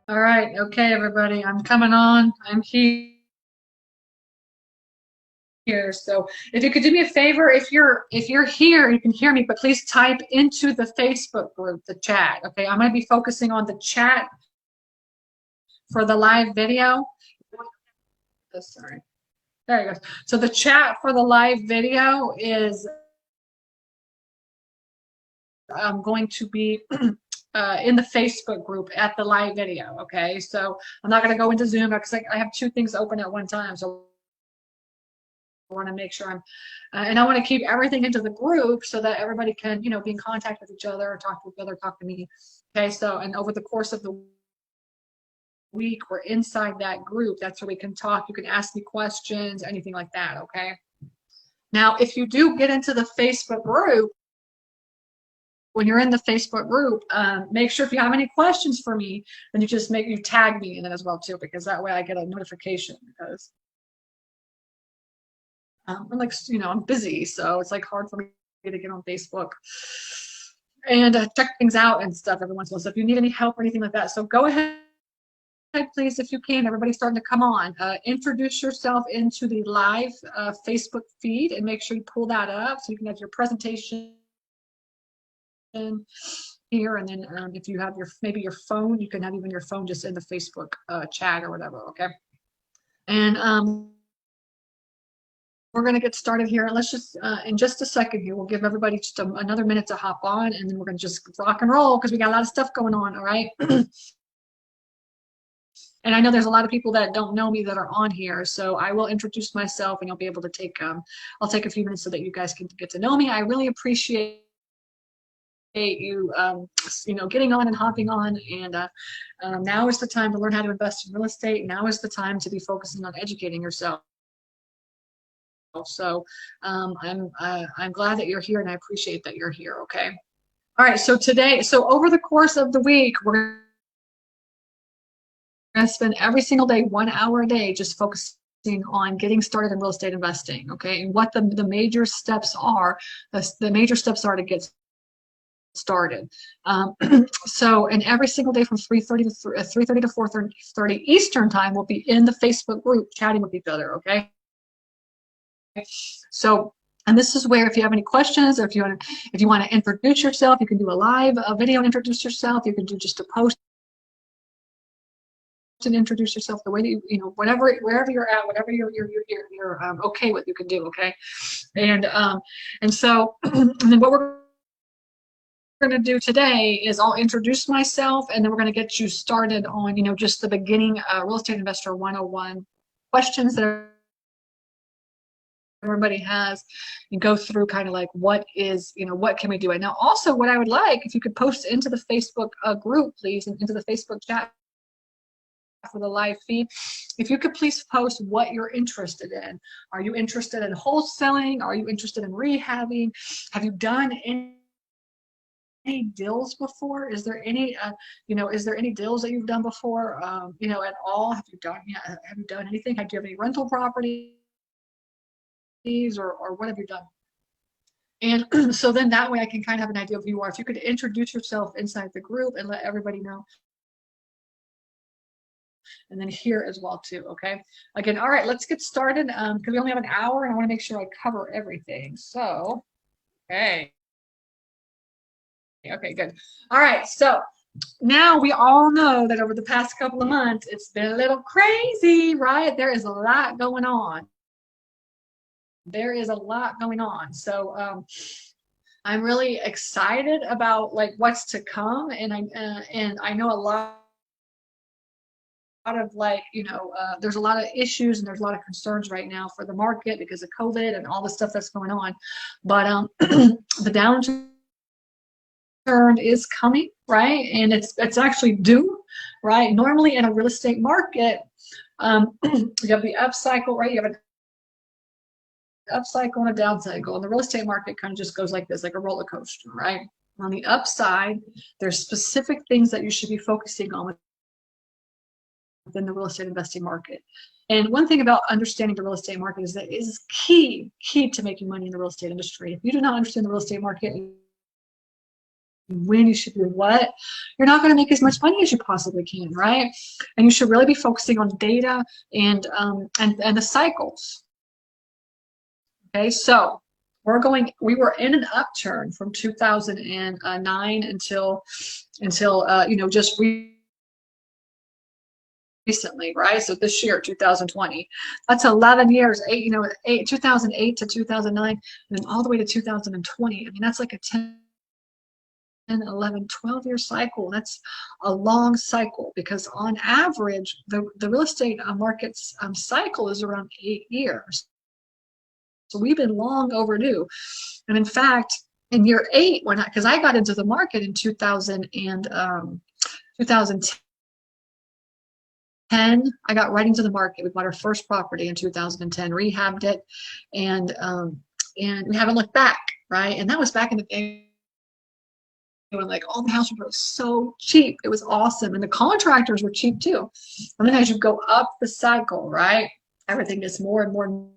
All right. Okay, everybody. I'm coming on. I'm here. So if you could do me a favor, if you're here, you can hear me, but please type into the Facebook group, the chat. Okay. I'm going to be focusing on the chat for the live video. Oh, sorry. There you go. So the chat for the live video is going to be in the Facebook group at the live video. Okay. So I'm not going to go into Zoom because I have two things open at one time. So I want to make sure and I want to keep everything into the group so that everybody can, be in contact with each other, talk to each other, talk to me. Okay, so, and over the course of the week, we're inside that group. That's where we can talk. You can ask me questions, anything like that, okay? Now, if you do get into the Facebook group, when you're in the Facebook group, make sure if you have any questions for me, then you tag me in it as well too, because that way I get a notification because I'm like, I'm busy, so it's like hard for me to get on Facebook and check things out and stuff every once in a while. So if you need any help or anything like that, so go ahead, please, if you can. Everybody's starting to come on. Introduce yourself into the live Facebook feed and make sure you pull that up so you can have your presentation here. And then if you have maybe your phone, you can have even your phone just in the Facebook chat or whatever, okay? And we're going to get started here. Let's just, in just a second here, we'll give everybody just another minute to hop on, and then we're going to just rock and roll because we got a lot of stuff going on, all right? And I know there's a lot of people that don't know me that are on here, so I will introduce myself, and you'll be able to I'll take a few minutes so that you guys can get to know me. I really appreciate you, getting on and hopping on, and now is the time to learn how to invest in real estate. Now is the time to be focusing on educating yourself. So I'm glad that you're here, and I appreciate that you're here. Okay. All right. So over the course of the week, we're going to spend every single day, 1 hour a day, just focusing on getting started in real estate investing. Okay. And what the major steps are. The major steps are to get started. So, and every single day from 3:30 to 3:30 to 4:30 Eastern time, we'll be in the Facebook group chatting with each other. Okay. So, and this is where if you have any questions or if you want to introduce yourself, you can do a video and introduce yourself. You can do just a post and introduce yourself the way that wherever you're at, whatever you're okay with, you can do. Okay. And so and then what we're going to do today is I'll introduce myself, and then we're going to get you started on, just the beginning real estate investor 101 questions that everybody has, and go through kind of like what can we do. And now also what I would like, if you could post into the Facebook group, please, and into the Facebook chat for the live feed, if you could please post what you're interested in. Are you interested in wholesaling? Are you interested in rehabbing? Have you done any deals before? Is there any deals that you've done before, at all? Have you done anything? Do you have any rental properties, or what have you done? And so then that way I can kind of have an idea of who you are. If you could introduce yourself inside the group and let everybody know. And then here as well too, okay? Again, all right, let's get started because we only have an hour and I want to make sure I cover everything. So, okay. Okay, good. All right, so now we all know that over the past couple of months, it's been a little crazy, right? There is a lot going on. There is a lot going on. So I'm really excited about like what's to come, and I know a lot of there's a lot of issues and there's a lot of concerns right now for the market because of COVID and all the stuff that's going on. But the downturn is coming, right? And it's actually due, right? Normally in a real estate market, you have the up cycle, right? You have an up cycle and a down cycle, and the real estate market kind of just goes like this, like a roller coaster, right? On the upside, there's specific things that you should be focusing on within the real estate investing market. And one thing about understanding the real estate market is that it is key to making money in the real estate industry. If you do not understand the real estate market, when, you should do what, you're not going to make as much money as you possibly can, right? And you should really be focusing on data and the cycles. Okay, so we were in an upturn from 2009 until just recently, right? So this year, 2020, that's 11 years, 2008 to 2009, and then all the way to 2020. I mean, that's like a 10, 11, 12-year cycle. That's a long cycle, because on average, the real estate market's cycle is around 8 years. So we've been long overdue. And in fact, in year 8, because I got into the market in 2010, I got right into the market. We bought our first property in 2010, rehabbed it, and we haven't looked back, right? And that was back in the day when like all the houses were so cheap. It was awesome, and the contractors were cheap too. And then as you go up the cycle, right, everything gets more and more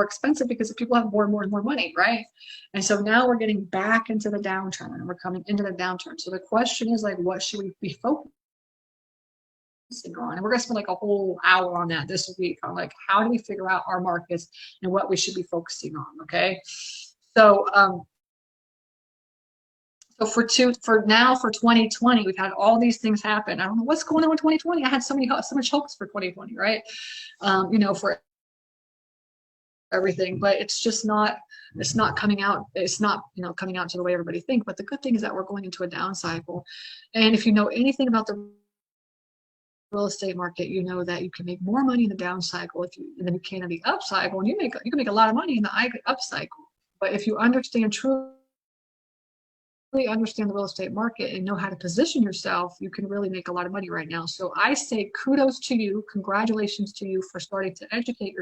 expensive because people have more and more and more money, right? And so now we're getting back into the downturn, and we're coming into the downturn. So the question is, like, what should we be focusing on? And we're going to spend like a whole hour on that this week, on like how do we figure out our markets and what we should be focusing on. Okay, so for 2020, we've had all these things happen. I don't know what's going on in 2020. I had so much hopes for 2020, right? For everything, but it's not coming out. It's not coming out to the way everybody thinks. But the good thing is that we're going into a down cycle, and if you know anything about the real estate market, you know that you can make more money in the down cycle than you can in the up cycle, and you can make a lot of money in the up cycle. But if you truly understand the real estate market and know how to position yourself, you can really make a lot of money right now. So I say kudos to you, congratulations to you for starting to educate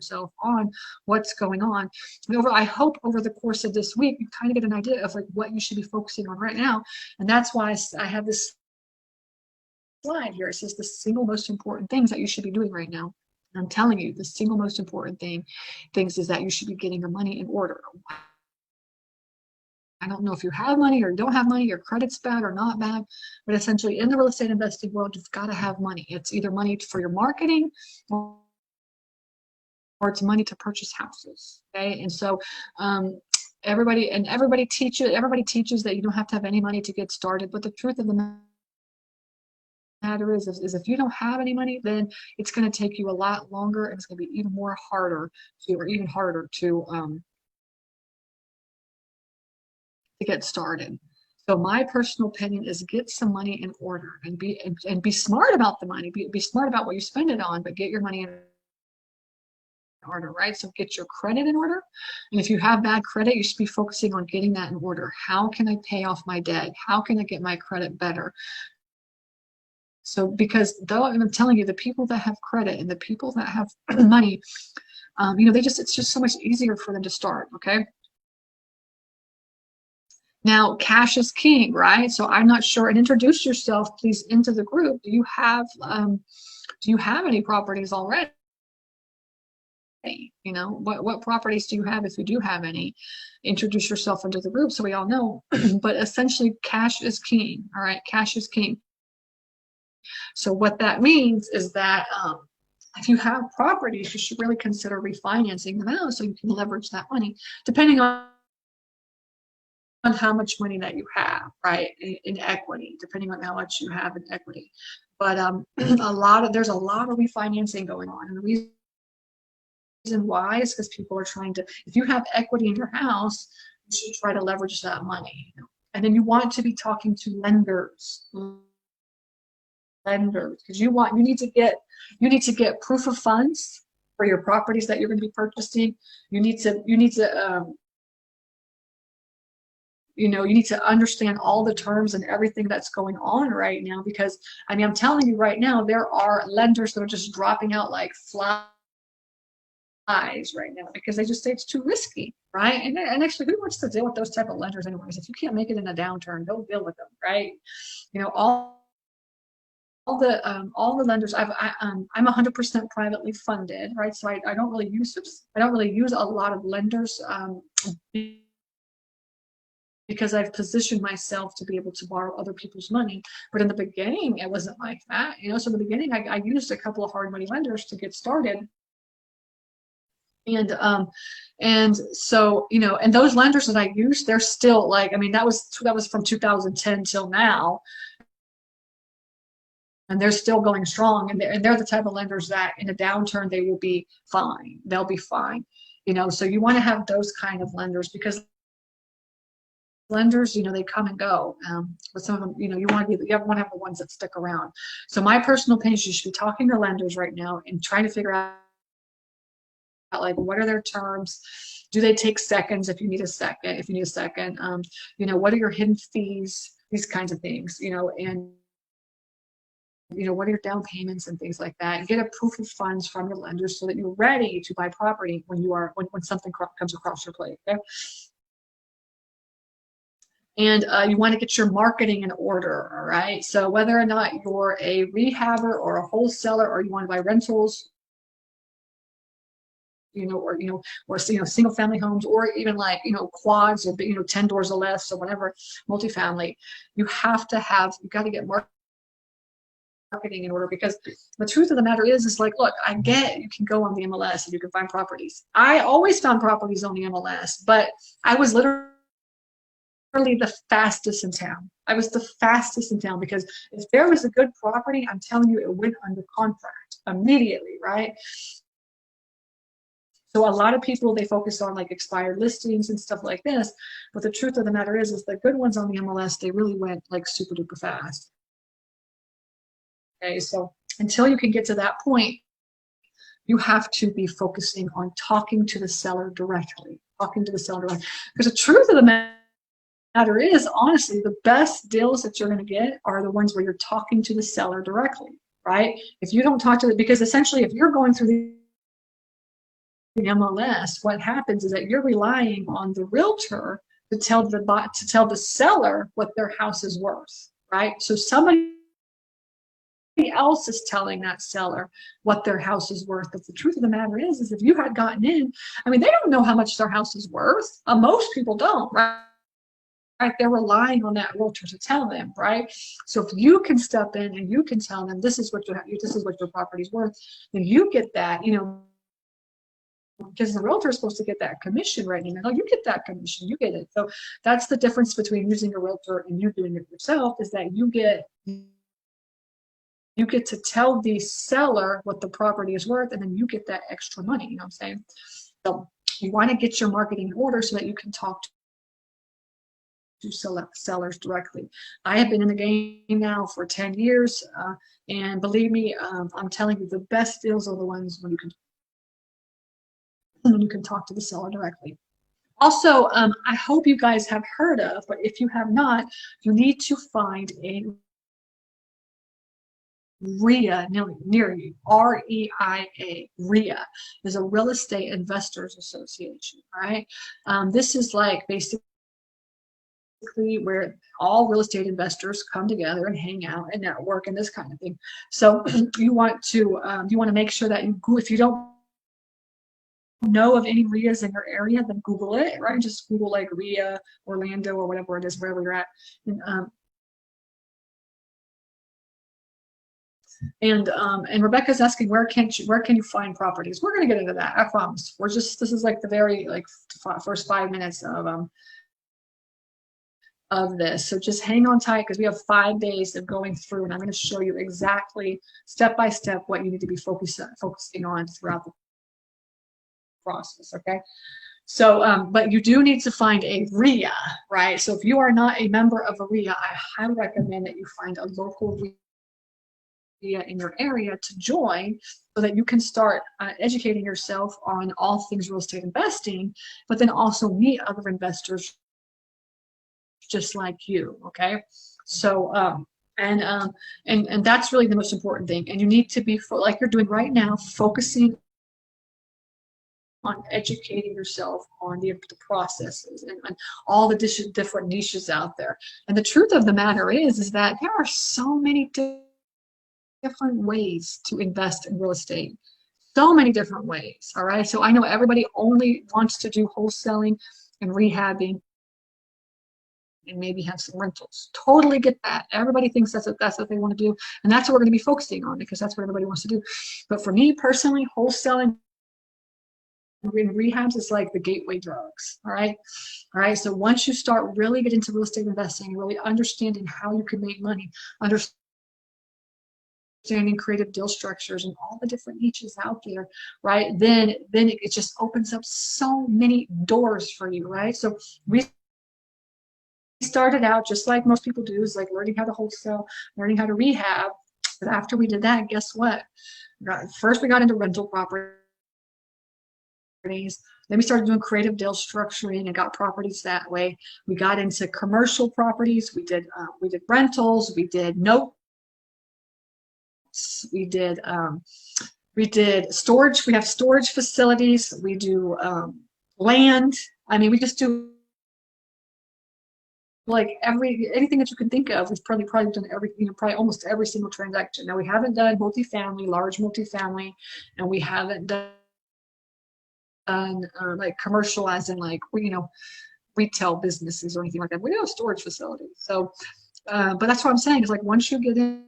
yourself on what's going on. And I hope over the course of this week you kind of get an idea of like what you should be focusing on right now. And that's why I have this slide here. It says the single most important things that you should be doing right now. And I'm telling you, the single most important things is that you should be getting your money in order. I don't know if you have money or don't have money, your credit's bad or not bad, but essentially in the real estate investing world, you've got to have money. It's either money for your marketing or it's money to purchase houses. Okay, and so everybody teaches that you don't have to have any money to get started, but the truth of the matter is if you don't have any money, then it's going to take you a lot longer, and it's going to be even harder to get started. So my personal opinion is get some money in order and be smart about the money. Be smart about what you spend it on, but get your money in order, right? So get your credit in order. And if you have bad credit, you should be focusing on getting that in order. How can I pay off my debt? How can I get my credit better? So because though I'm telling you, the people that have credit and the people that have money, it's just so much easier for them to start. Okay. Now, cash is king, right? So I'm not sure. And introduce yourself, please, into the group. Do you have any properties already? What properties do you have? If you do have any, introduce yourself into the group so we all know. But essentially, cash is king. All right, cash is king. So what that means is that if you have properties, you should really consider refinancing them out so you can leverage that money, depending on how much money that you have, right, in equity, depending on how much you have in equity. But there's a lot of refinancing going on, and the reason why is because people are trying to. If you have equity in your house, you should try to leverage that money, and then you want to be talking to lenders, because you need to get proof of funds for your properties that you're going to be purchasing. You need to understand all the terms and everything that's going on right now, because I'm telling you right now, there are lenders that are just dropping out like flies right now because they just say it's too risky, right? And actually, who wants to deal with those type of lenders anyways? If you can't make it in a downturn, don't deal with them, right? All the lenders, I'm 100% privately funded, right? So I don't really use a lot of lenders because I've positioned myself to be able to borrow other people's money. But in the beginning, it wasn't like that, So in the beginning, I used a couple of hard money lenders to get started. And so, and those lenders that I used, they're still like, I mean, that was from 2010 till now, and they're still going strong. And they're the type of lenders that in a downturn, they will be fine. They'll be fine. So you want to have those kind of lenders, because lenders, they come and go. But some of them, you want to have the ones that stick around. So my personal opinion is you should be talking to lenders right now and trying to figure out, like, what are their terms? Do they take seconds if you need a second? What are your hidden fees? These kinds of things, and what are your down payments and things like that. And get a proof of funds from your lenders so that you're ready to buy property when something comes across your plate. Okay. And you want to get your marketing in order, all right? So whether or not you're a rehabber or a wholesaler, or you want to buy rentals, or single family homes, or even like, quads, or 10 doors or less, or whatever, multifamily, you got to get marketing in order, because the truth of the matter is like, look, I get you can go on the MLS and you can find properties. I always found properties on the MLS, but I was literally the fastest in town. I was the fastest in town, because if there was a good property, I'm telling you, it went under contract immediately, right? So a lot of people, they focus on like expired listings and stuff like this, but the truth of the matter is the good ones on the MLS, they really went like super duper fast. Okay, so until you can get to that point, you have to be focusing on talking to the seller directly, because the truth of the matter is, honestly, the best deals that you're going to get are the ones where you're talking to the seller directly, right? If you don't talk to them, because essentially if you're going through the MLS, what happens is that you're relying on the realtor to tell the seller what their house is worth, right? So somebody else is telling that seller what their house is worth. But the truth of the matter is if you had gotten in, I mean, they don't know how much their house is worth. Most people don't, right? They're relying on that realtor to tell them, right? So if you can step in and you can tell them this is what your property's worth, then you get that, because the realtor is supposed to get that commission, right? And you get that commission, you get it. So that's the difference between using a realtor and you doing it yourself, is that you get to tell the seller what the property is worth, and then you get that extra money. You know what I'm saying? So you want to get your marketing in order so that you can talk to sellers directly. I have been in the game now for 10 years, and believe me, I'm telling you, the best deals are the ones when you can talk to the seller directly. Also, I hope you guys have heard of, but if you have not, you need to find a REIA near you. REIA. REIA is a Real Estate Investors Association. All right. This is like basically where all real estate investors come together and hang out and network and this kind of thing. So you want to make sure that if you don't know of any REIAs in your area, then Google it, right? Just Google like REIA Orlando or whatever it is, wherever you're at. And Rebecca's asking, where can you find properties? We're going to get into that, I promise. This is like the very first 5 minutes of this. So just hang on tight, because we have 5 days of going through, and I'm going to show you exactly step by step what you need to be focusing on throughout the process. Okay. So, but you do need to find a REIA, right? So if you are not a member of a REIA, I highly recommend that you find a local REIA in your area to join, so that you can start educating yourself on all things real estate investing, but then also meet other investors just like you. Okay. So and that's really the most important thing, and you need to be, like you're doing right now, focusing on educating yourself on the processes and all the different niches out there. And the truth of the matter is that there are so many different ways to invest in real estate. So many different ways. All right. So I know everybody only wants to do wholesaling and rehabbing, and maybe have some rentals. Totally get that. Everybody thinks that's what they want to do, and that's what we're going to be focusing on because that's what everybody wants to do. But for me personally, wholesaling in rehabs is like the gateway drugs. All right. So once you start really getting into real estate investing, really understanding how you can make money, understanding creative deal structures and all the different niches out there, right? Then it just opens up so many doors for you, right? So we started out just like most people do, is like learning how to wholesale, learning how to rehab. But after we did that, guess what? First, we got into rental properties. Then we started doing creative deal structuring and got properties that way. We got into commercial properties. We did rentals. We did notes. We did storage. We have storage facilities. We do land. I mean, we just do like anything that you can think of. We've probably done everything, probably almost every single transaction. Now we haven't done multifamily, large multifamily, and we haven't done like commercial as in like retail businesses or anything like that. We do have storage facilities. So but that's what I'm saying is like once you get in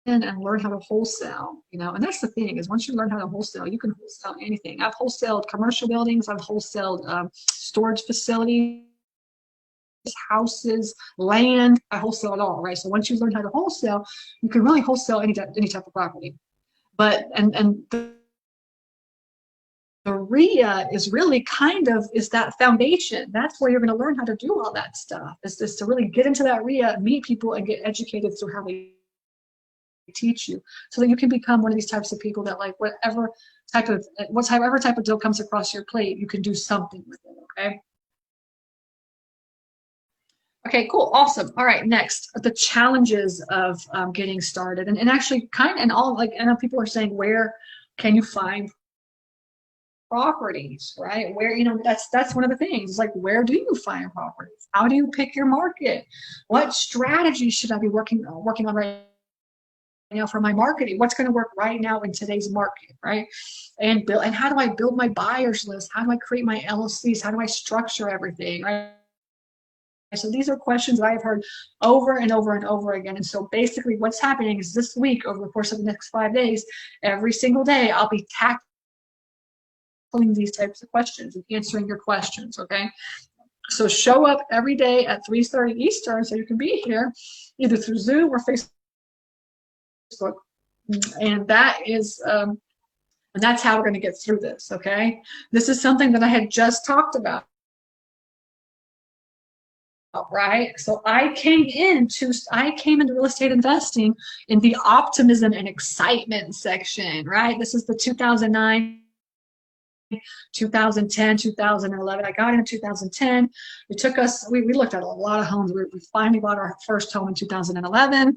and learn how to wholesale, and that's the thing is once you learn how to wholesale, you can wholesale anything. I've wholesaled commercial buildings, I've wholesaled storage facilities, houses, land. I wholesale it all, right? So once you learn how to wholesale, you can really wholesale any type of property. But and the RIA is really is that foundation. That's where you're going to learn how to do all that stuff. Is to really get into that RIA, meet people, and get educated through how they teach you, so that you can become one of these types of people that like whatever type of deal comes across your plate, you can do something with it. Okay. Okay, cool, awesome. All right, next, the challenges of getting started, and actually and all like I know people are saying, where can you find properties, right? Where that's one of the things. It's like, where do you find properties? How do you pick your market? What strategy should I be working on right now for my marketing? What's going to work right now in today's market, right? And how do I build my buyers list? How do I create my LLCs? How do I structure everything, right? So these are questions that I've heard over and over and over again. And so basically what's happening is this week, over the course of the next 5 days, every single day, I'll be tackling these types of questions and answering your questions, okay? So show up every day at 3:30 Eastern so you can be here either through Zoom or Facebook. And that's how we're going to get through this, okay? This is something that I had just talked about. Right, so I came into real estate investing in the optimism and excitement section, right? This is the 2009, 2010, 2011. I got in 2010. It took us, we looked at a lot of homes. We finally bought our first home in 2011,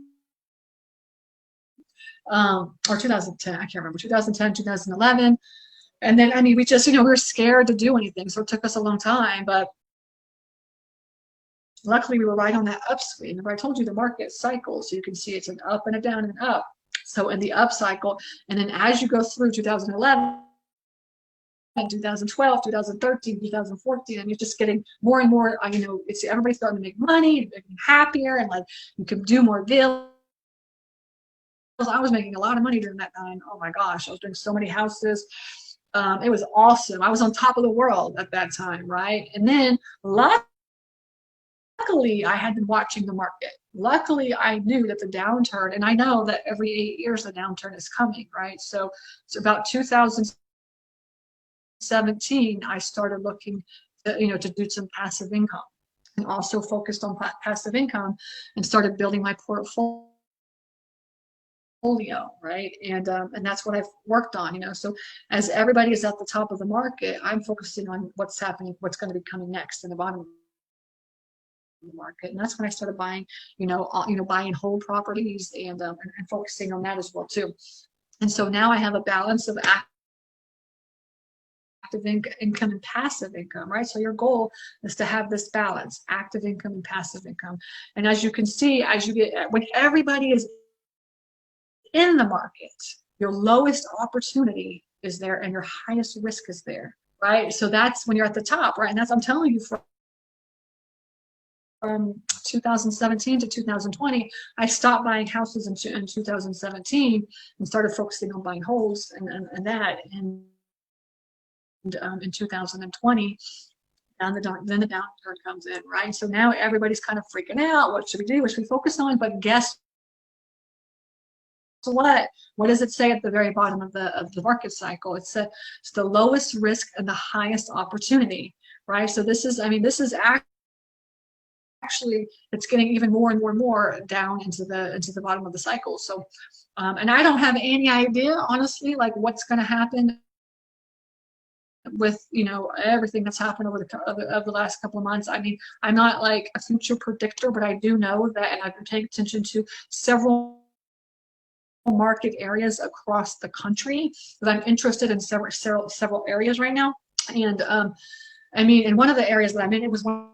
or 2010. I can't remember, 2010, 2011. And then, I mean, we just, we were scared to do anything, so it took us a long time, but luckily we were right on that upswing. Remember I told you the market cycles, so you can see it's an up and a down and an up. So in the up cycle, and then as you go through 2011, 2012, 2013, 2014, and you're just getting more and more, it's everybody's starting to make money, getting happier, and like you can do more deals. I was making a lot of money during that time. Oh my gosh, I was doing so many houses. It was awesome. I was on top of the world at that time, right? And then luckily, I had been watching the market. Luckily, I knew that the downturn, and I know that every 8 years the downturn is coming, right? So it's about 2017, I started looking to do some passive income, and also focused on passive income and started building my portfolio, right? And that's what I've worked on, So as everybody is at the top of the market, I'm focusing on what's happening, what's going to be coming next in the bottom the market. And that's when I started buying, buying whole properties and focusing on that as well too. And so now I have a balance of active income and passive income, right? So your goal is to have this balance, active income and passive income. And as you can see, when everybody is in the market, your lowest opportunity is there and your highest risk is there, right? So that's when you're at the top, right? And that's, I'm telling you, from 2017 to 2020, I stopped buying houses in 2017 and started focusing on buying homes and that. And in 2020, then the downturn comes in, right? So now everybody's kind of freaking out. What should we do? What should we focus on? But guess what? What does it say at the very bottom of the market cycle? It's the lowest risk and the highest opportunity, right? So this is, I mean, this is actually, it's getting even more and more and more down into the bottom of the cycle. So, and I don't have any idea, honestly, like what's going to happen with, you know, everything that's happened over the last couple of months. I mean, I'm not like a future predictor, but I do know that, and I've been paying attention to several market areas across the country, because I'm interested in several areas right now. And I mean, in one of the areas that I'm in, it was one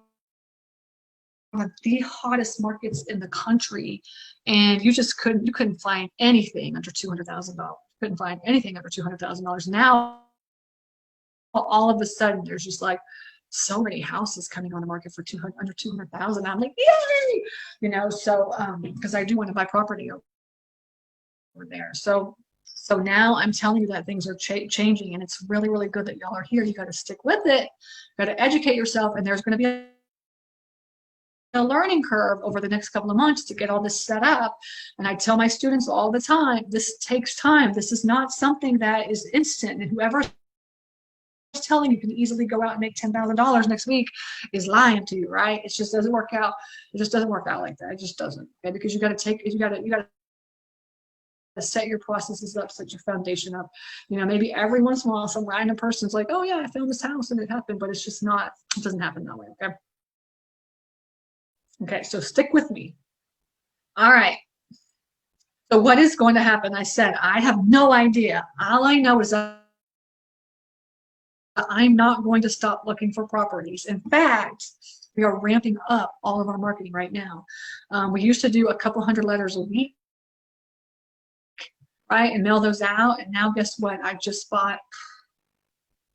of the hottest markets in the country, and you couldn't find anything under $200,000. Couldn't find anything under $200,000. Now all of a sudden there's just like so many houses coming on the market for under 200,000. I'm like, yay, you know. So because I do want to buy property over there. So now I'm telling you that things are changing, and it's really, really good that y'all are here. You got to stick with it. You got to educate yourself, and there's going to be a learning curve over the next couple of months to get all this set up. And I tell my students all the time, this takes time. This is not something that is instant. And whoever telling you can easily go out and make $10,000 next week is lying to you, right? It just doesn't work out. It just doesn't work out like that. It just doesn't. Okay? Because you got to set your processes up, set your foundation up. You know, maybe every once in a while some random person's like, oh yeah, I found this house and it happened, but it's just not, it doesn't happen that way. Okay. Okay, so stick with me. All right. So what is going to happen? I said, I have no idea. All I know is that I'm not going to stop looking for properties. In fact, we are ramping up all of our marketing right now. We used to do a couple hundred letters a week, right, and mail those out. And now guess what? I just bought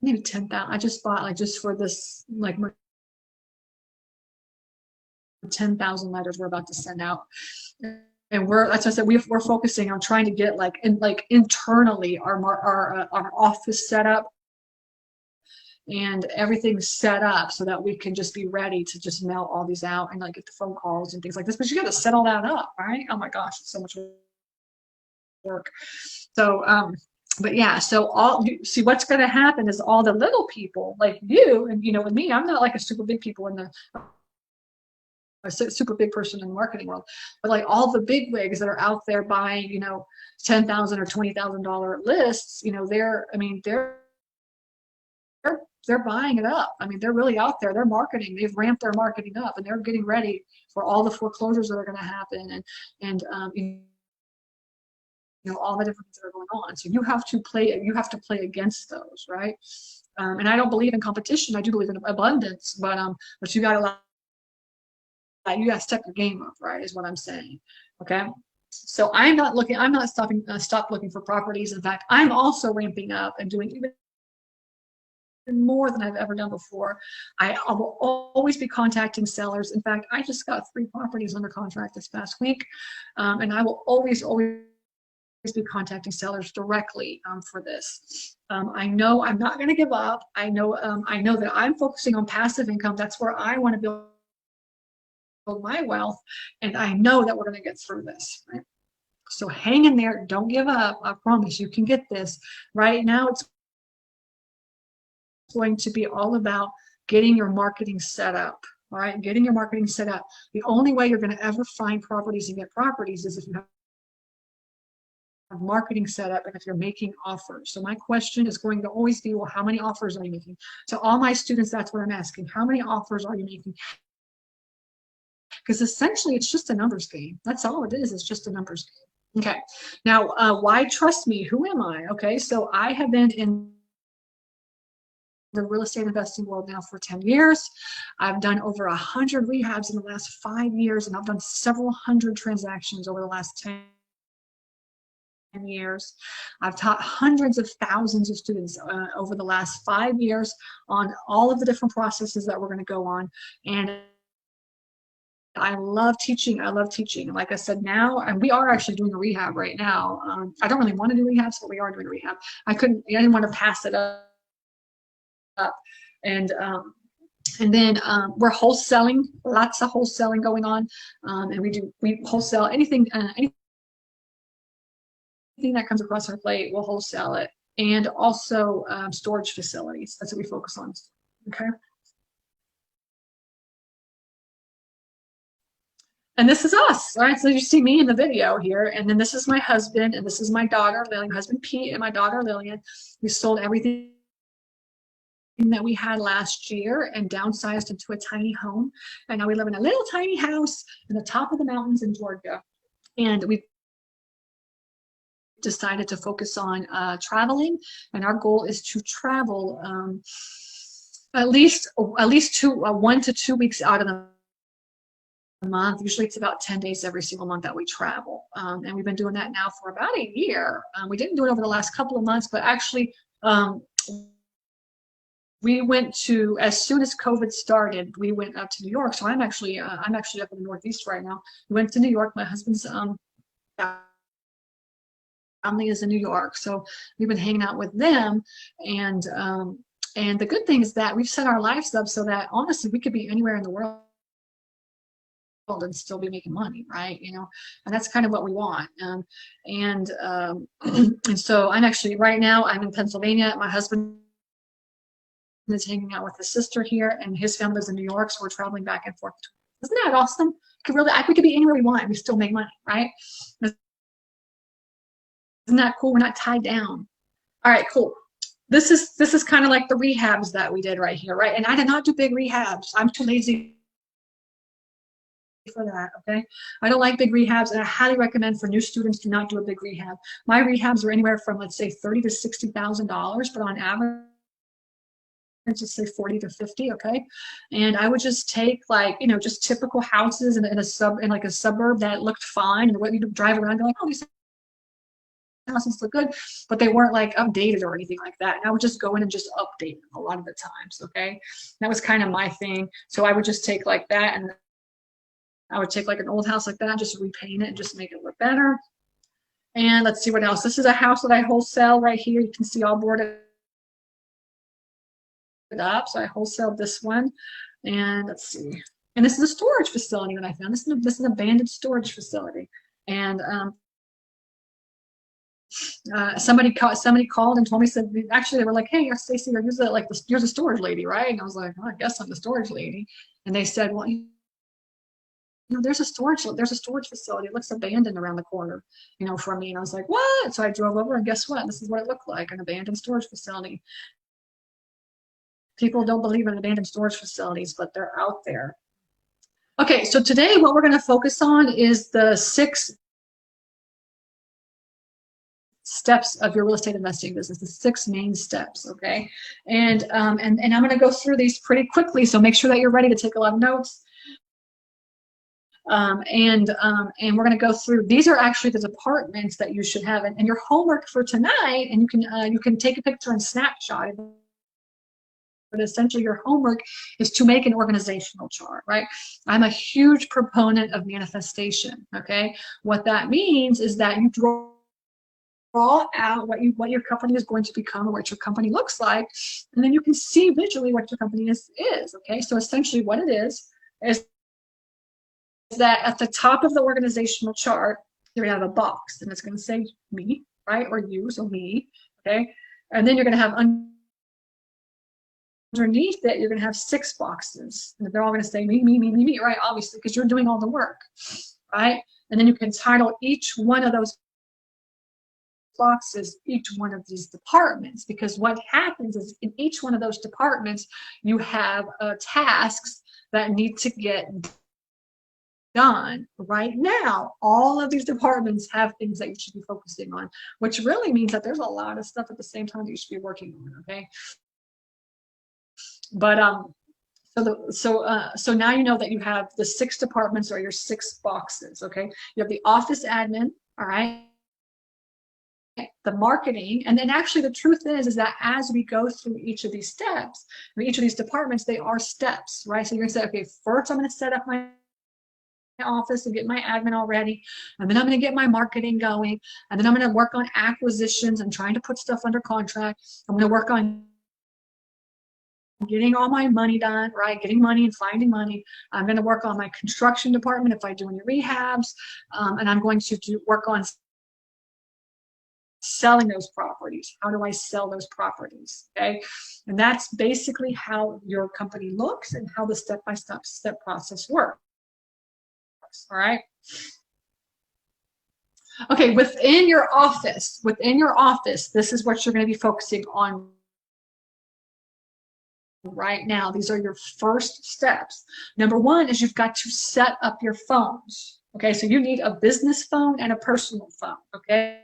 maybe 10,000. I just bought, like, just for this, like 10,000 letters we're about to send out. And that's what I said, we're focusing on trying to get internally our office set up and everything's set up so that we can just be ready to just mail all these out and like get the phone calls and things like this. But you got to set all that up, right? Oh my gosh, it's so much work. So but yeah, so see what's going to happen is all the little people like you and, you know, with me, I'm not like a super big people in a super big person in the marketing world, but like all the big wigs that are out there buying, you know, $10,000 or $20,000 lists, you know, they're buying it up. I mean, they're really out there. They're marketing. They've ramped their marketing up, and they're getting ready for all the foreclosures that are going to happen, and you know, all the different things that are going on. So you have to play against those, right? And I don't believe in competition. I do believe in abundance, but you got to step your game up, right? Is what I'm saying. Okay. So I'm not stop looking for properties. In fact, I'm also ramping up and doing even more than I've ever done before. I will always be contacting sellers. In fact, I just got 3 properties under contract this past week, and I will always be contacting sellers directly for this. I know I'm not going to give up. I know that I'm focusing on passive income. That's where I want to build my wealth, and I know that we're going to get through this. Right? So hang in there. Don't give up. I promise you can get this. Right now, it's going to be all about getting your marketing set up. All right, getting your marketing set up. The only way you're going to ever find properties and get properties is if you have marketing set up and if you're making offers. So my question is going to always be, well, how many offers are you making? To all my students, that's what I'm asking. How many offers are you making? Because essentially it's just a numbers game. That's all it is. It's just a numbers game. Okay. Now, why trust me? Who am I? Okay. So I have been in the real estate investing world now for 10 years. I've done over 100 rehabs in the last 5 years, and I've done several hundred transactions over the last 10 years. I've taught hundreds of thousands of students over the last 5 years on all of the different processes that we're going to go on. And I love teaching. I love teaching. And like I said, now, and we are actually doing a rehab right now. I don't really want to do rehabs, but we are doing a rehab. I didn't want to pass it up. And then we're wholesaling, lots of wholesaling going on. And we wholesale anything, anything that comes across our plate, we'll wholesale it. And also storage facilities. That's what we focus on. Okay. And this is us, all right? So you see me in the video here, and then this is my husband, and this is my daughter, Lillian, husband Pete, and my daughter Lillian. We sold everything that we had last year and downsized into a tiny home. And now we live in a little tiny house in the top of the mountains in Georgia. And we decided to focus on traveling, and our goal is to travel at least 1 to 2 weeks out of the month. Usually it's about 10 days every single month that we travel. And we've been doing that now for about a year. We didn't do it over the last couple of months, but actually we went to, as soon as COVID started, we went up to New York. So I'm actually up in the Northeast right now. We went to New York. My husband's family is in New York. So we've been hanging out with them. And the good thing is that we've set our lives up so that honestly, we could be anywhere in the world and still be making money, right? You know, and that's kind of what we want. And so I'm actually right now I'm in Pennsylvania. My husband is hanging out with his sister here, and his family lives in New York, so we're traveling back and forth. Isn't that awesome? We could be anywhere we want and we still make money, right? Isn't that cool? We're not tied down. All right, cool. This is kind of like the rehabs that we did right here, right? And I did not do big rehabs. I'm too lazy for that, okay? I don't like big rehabs, and I highly recommend for new students to not do a big rehab. My rehabs are anywhere from, let's say, $30,000 to $60,000, but on average, just say 40 to 50, okay? And I would just take, like, you know, just typical houses in a suburb that looked fine, and what you drive around, you're like, oh, these houses look good, but they weren't like updated or anything like that. And I would just go in and just update them a lot of the times, okay? That was kind of my thing. So I would just take like that, and I would take like an old house like that, just repaint it and just make it look better. And let's see what else. This is a house that I wholesale right here. You can see all boarded up. So I wholesaled this one. And let's see. And this is a storage facility that I found. This is an abandoned storage facility. And somebody called and told me, said, actually they were like, hey, Stacey, you're the storage lady, right? And I was like, oh, I guess I'm the storage lady. And they said, well, you know, there's a storage facility. It looks abandoned around the corner, you know, from me. And I was like, what? So I drove over, and guess what? This is what it looked like, an abandoned storage facility. People don't believe in abandoned storage facilities, but they're out there. Okay, so today what we're going to focus on is the 6 steps of your real estate investing business, the 6 main steps, okay? And I'm going to go through these pretty quickly, so make sure that you're ready to take a lot of notes. And we're going to go through, these are actually the departments that you should have, and your homework for tonight, and you can take a picture and snapshot it, but essentially your homework is to make an organizational chart, right? I'm a huge proponent of manifestation, okay? What that means is that you draw out what your company is going to become, or what your company looks like, and then you can see visually what your company is, okay? So essentially what it is that at the top of the organizational chart, you're gonna have a box, and it's gonna say me, right? Or you, so me, okay? And then you're gonna have underneath it, you're gonna have 6 boxes, and they're all gonna say me, me, me, me, me, right? Obviously, because you're doing all the work, right? And then you can title each one of those boxes each one of these departments, because what happens is in each one of those departments, you have tasks that need to get done right now. All of these departments have things that you should be focusing on, which really means that there's a lot of stuff at the same time that you should be working on, okay? But so now you know that you have the 6 departments, or your 6 boxes, okay? You have the office admin, all right? The marketing, and then actually the truth is that as we go through each of these steps, or each of these departments, they are steps, right? So you're gonna say, okay, first I'm gonna set up my office and get my admin all ready. And then I'm going to get my marketing going. And then I'm going to work on acquisitions and trying to put stuff under contract. I'm going to work on getting all my money done, right? Getting money and finding money. I'm going to work on my construction department if I do any rehabs. And I'm going to work on selling those properties. How do I sell those properties? Okay. And that's basically how your company looks and how the step-by-step process works. All right. Okay, within your office, this is what you're going to be focusing on right now. These are your first steps. Number one is you've got to set up your phones. Okay, so you need a business phone and a personal phone. Okay.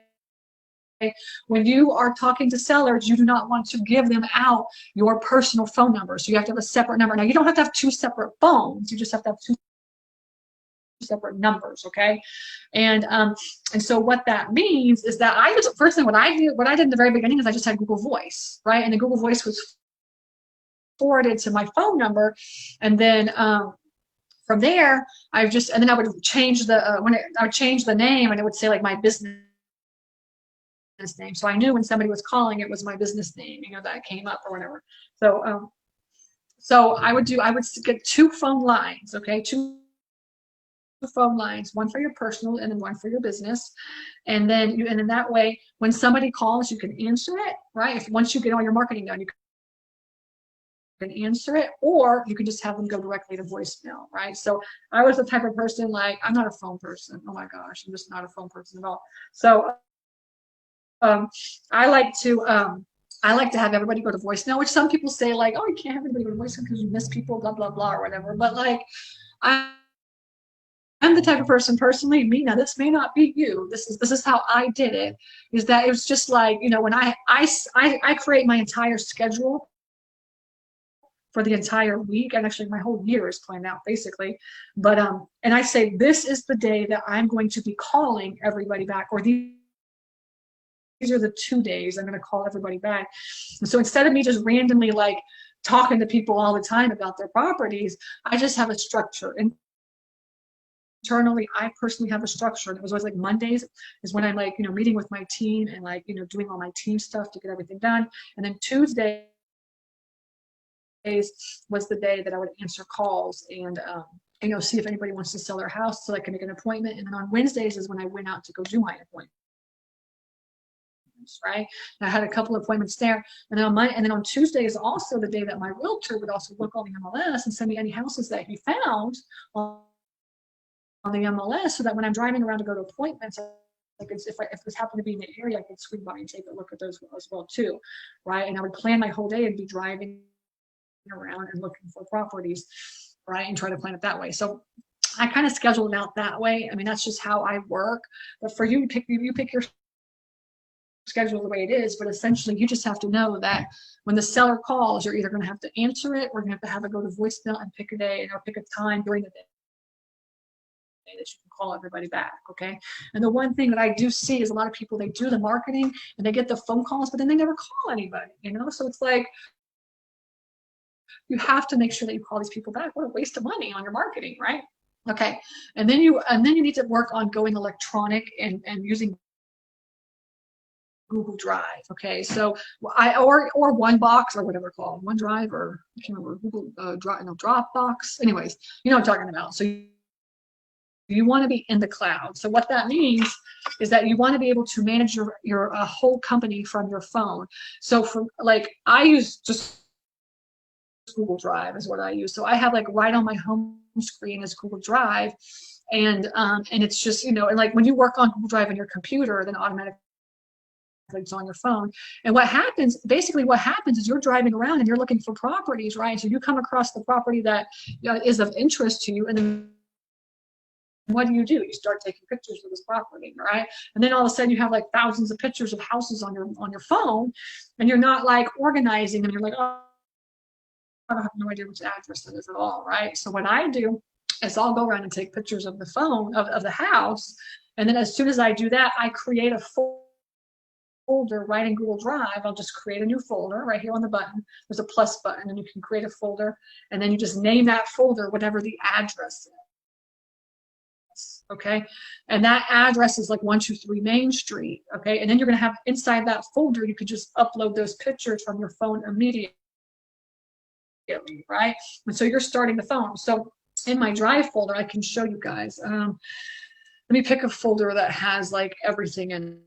When you are talking to sellers, you do not want to give them out your personal phone number. So you have to have a separate number. Now, you don't have to have two separate phones. You just have to have two separate numbers, okay? And so what that means is that first thing what I did in the very beginning is I just had Google Voice, right? And the Google Voice was forwarded to my phone number, and then from there and then I would change I would change the name, and it would say like my business name, so I knew when somebody was calling it was my business name, that came up or whatever. So I would get two phone lines, okay? Two phone lines, one for your personal and then one for your business. And then that way, when somebody calls, you can answer it, right? Once you get all your marketing done, you can answer it, or you can just have them go directly to voicemail, right? So I was the type of person, like, I'm not a phone person. Oh my gosh, I'm just not a phone person at all. So I like to have everybody go to voicemail, which some people say like, oh, you can't have everybody go to voicemail because you miss people, blah, blah, blah, or whatever. But like, I'm the type of person personally, now this may not be you, this is how I did it, is that it was just like, when I create my entire schedule for the entire week, and actually my whole year is planned out basically, but and I say this is the day that I'm going to be calling everybody back, or these are the 2 days I'm going to call everybody back. And so instead of me just randomly like talking to people all the time about their properties, I just have a structure. And internally, I personally have a structure. And it was always like Mondays is when I'm like, meeting with my team and like, doing all my team stuff to get everything done. And then Tuesdays was the day that I would answer calls and, see if anybody wants to sell their house so I can make an appointment. And then on Wednesdays is when I went out to go do my appointment. Right, and I had a couple of appointments there, and then on Tuesday is also the day that my realtor would also look on the MLS and send me any houses that he found on the MLS, so that when I'm driving around to go to appointments, like if this happened to be in the area, I could swing by and take a look at those as well too, right? And I would plan my whole day and be driving around and looking for properties, right, and try to plan it that way. So I kind of scheduled it out that way. I mean, that's just how I work. But for you, you pick your schedule the way it is, but essentially you just have to know that when the seller calls, you're either going to have to answer it, or you're going to have it go to voicemail and pick a day or pick a time during the day that you can call everybody back, okay? And the one thing that I do see is a lot of people, they do the marketing and they get the phone calls, but then they never call anybody, So it's like, you have to make sure that you call these people back. What a waste of money on your marketing, right? Okay, and then you need to work on going electronic and using Google Drive. Okay, so or OneBox or whatever it's called, OneDrive, or I can't remember, Google Dropbox. Anyways, you know what I'm talking about. So you want to be in the cloud. So what that means is that you want to be able to manage your whole company from your phone. So I use just Google Drive is what I use. So I have like right on my home screen is Google Drive, and it's just and like when you work on Google Drive on your computer, then automatically it's on your phone. And what happens is you're driving around and you're looking for properties, right? So you come across the property that is of interest to you, and then what do? You start taking pictures of this property, right? And then all of a sudden you have like thousands of pictures of houses on your phone, and you're not like organizing them. You're like, oh, I have no idea which address it is at all, right? So what I do is I'll go around and take pictures of the phone of the house, and then as soon as I do that, I create a folder right in Google Drive. I'll just create a new folder right here on the button. There's a plus button, and you can create a folder, and then you just name that folder whatever the address is. address, okay? And that address is like 123 Main Street, okay? And then you're gonna have inside that folder, you could just upload those pictures from your phone immediately, right? And so you're starting the phone. So in my Drive folder, I can show you guys. Let me pick a folder that has like everything in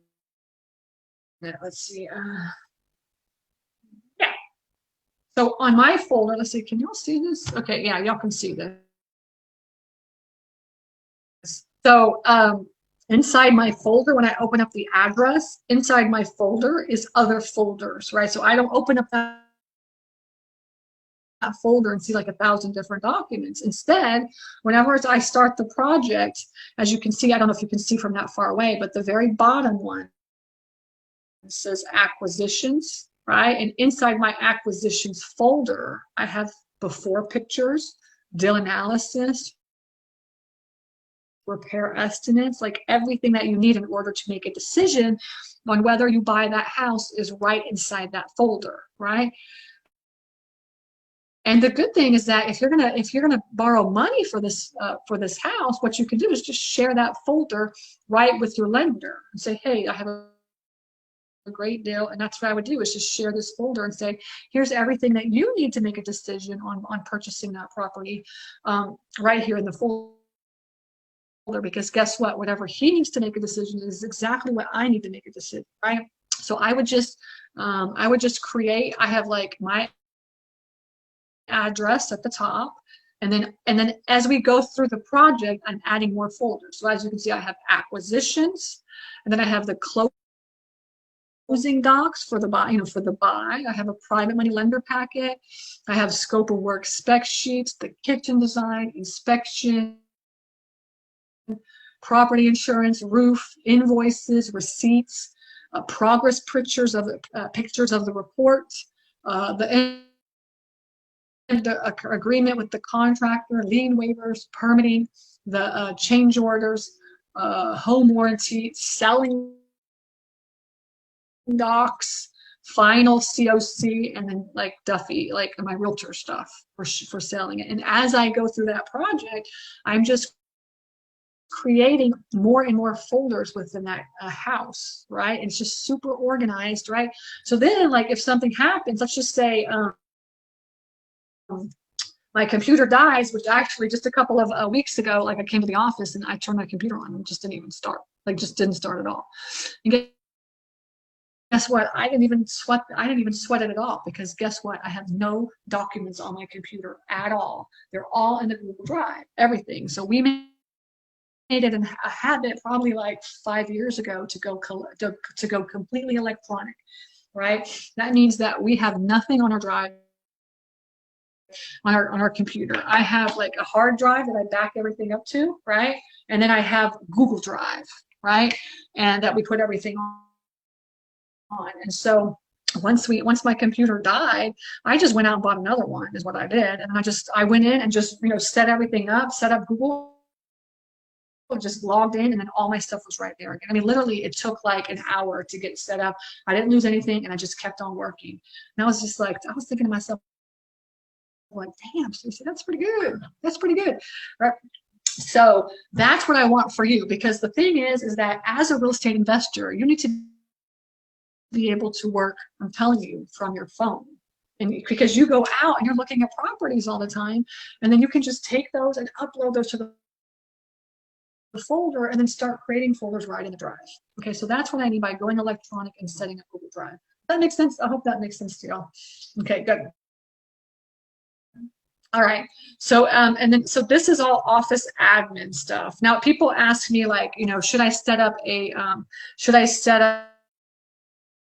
it. Let's see. Yeah. So on my folder, let's see, can y'all see this? Okay, yeah, y'all can see this. So inside my folder, when I open up the address, inside my folder is other folders, right? So I don't open up that folder and see like 1,000 different documents. Instead, whenever I start the project, as you can see, I don't know if you can see from that far away, but the very bottom one says acquisitions, right? And inside my acquisitions folder, I have before pictures, deal analysis, repair estimates, like everything that you need in order to make a decision on whether you buy that house is right inside that folder, right? And the good thing is that if you're gonna borrow money for this house, what you can do is just share that folder right with your lender and say, hey, I have a great deal. And that's what I would do, is just share this folder and say, here's everything that you need to make a decision on purchasing that property, right here in the folder. Because guess what? Whatever he needs to make a decision is exactly what I need to make a decision, right? So I would just create. I have like my address at the top, and then as we go through the project, I'm adding more folders. So as you can see, I have acquisitions, and then I have the closing docs for the buy, for the buy. I have a private money lender packet. I have scope of work spec sheets, the kitchen design, inspection, property insurance, roof, invoices, receipts, progress pictures of the report, the agreement with the contractor, lien waivers, permitting, the change orders, home warranty, selling docs, final COC, and then like Duffy, like my realtor stuff for selling it. And as I go through that project, I'm just creating more and more folders within that house, right? It's just super organized, right? So then, like, if something happens, let's just say my computer dies, which actually just a couple of weeks ago, like I came to the office and I turned my computer on and it just didn't even start, like just didn't start at all. And guess what? I didn't even sweat it at all, because guess what? I have no documents on my computer at all. They're all in the Google Drive, everything. So we made it a habit probably like 5 years ago to go completely electronic, right? That means that we have nothing on our drive, on our computer. I have like a hard drive that I back everything up to, right? And then I have Google Drive, right? And that we put everything on. And so once my computer died, I just went out and bought another one, is what I did. And I went in and just, set everything up, set up Google, just logged in, and then all my stuff was right there again. I mean, literally, it took like an hour to get set up. I didn't lose anything, and I just kept on working. And I was just like, I was thinking to myself, like, damn, Stacey, that's pretty good. That's pretty good, right? So that's what I want for you, because the thing is that as a real estate investor, you need to be able to work, I'm telling you, from your phone. And because you go out and you're looking at properties all the time, and then you can just take those and upload those to the folder and then start creating folders right in the drive. Okay, so that's what I mean by going electronic and setting up Google Drive. That makes sense? I hope that makes sense to y'all. Okay, good. All right, so so this is all office admin stuff. Now people ask me, like, should I set up an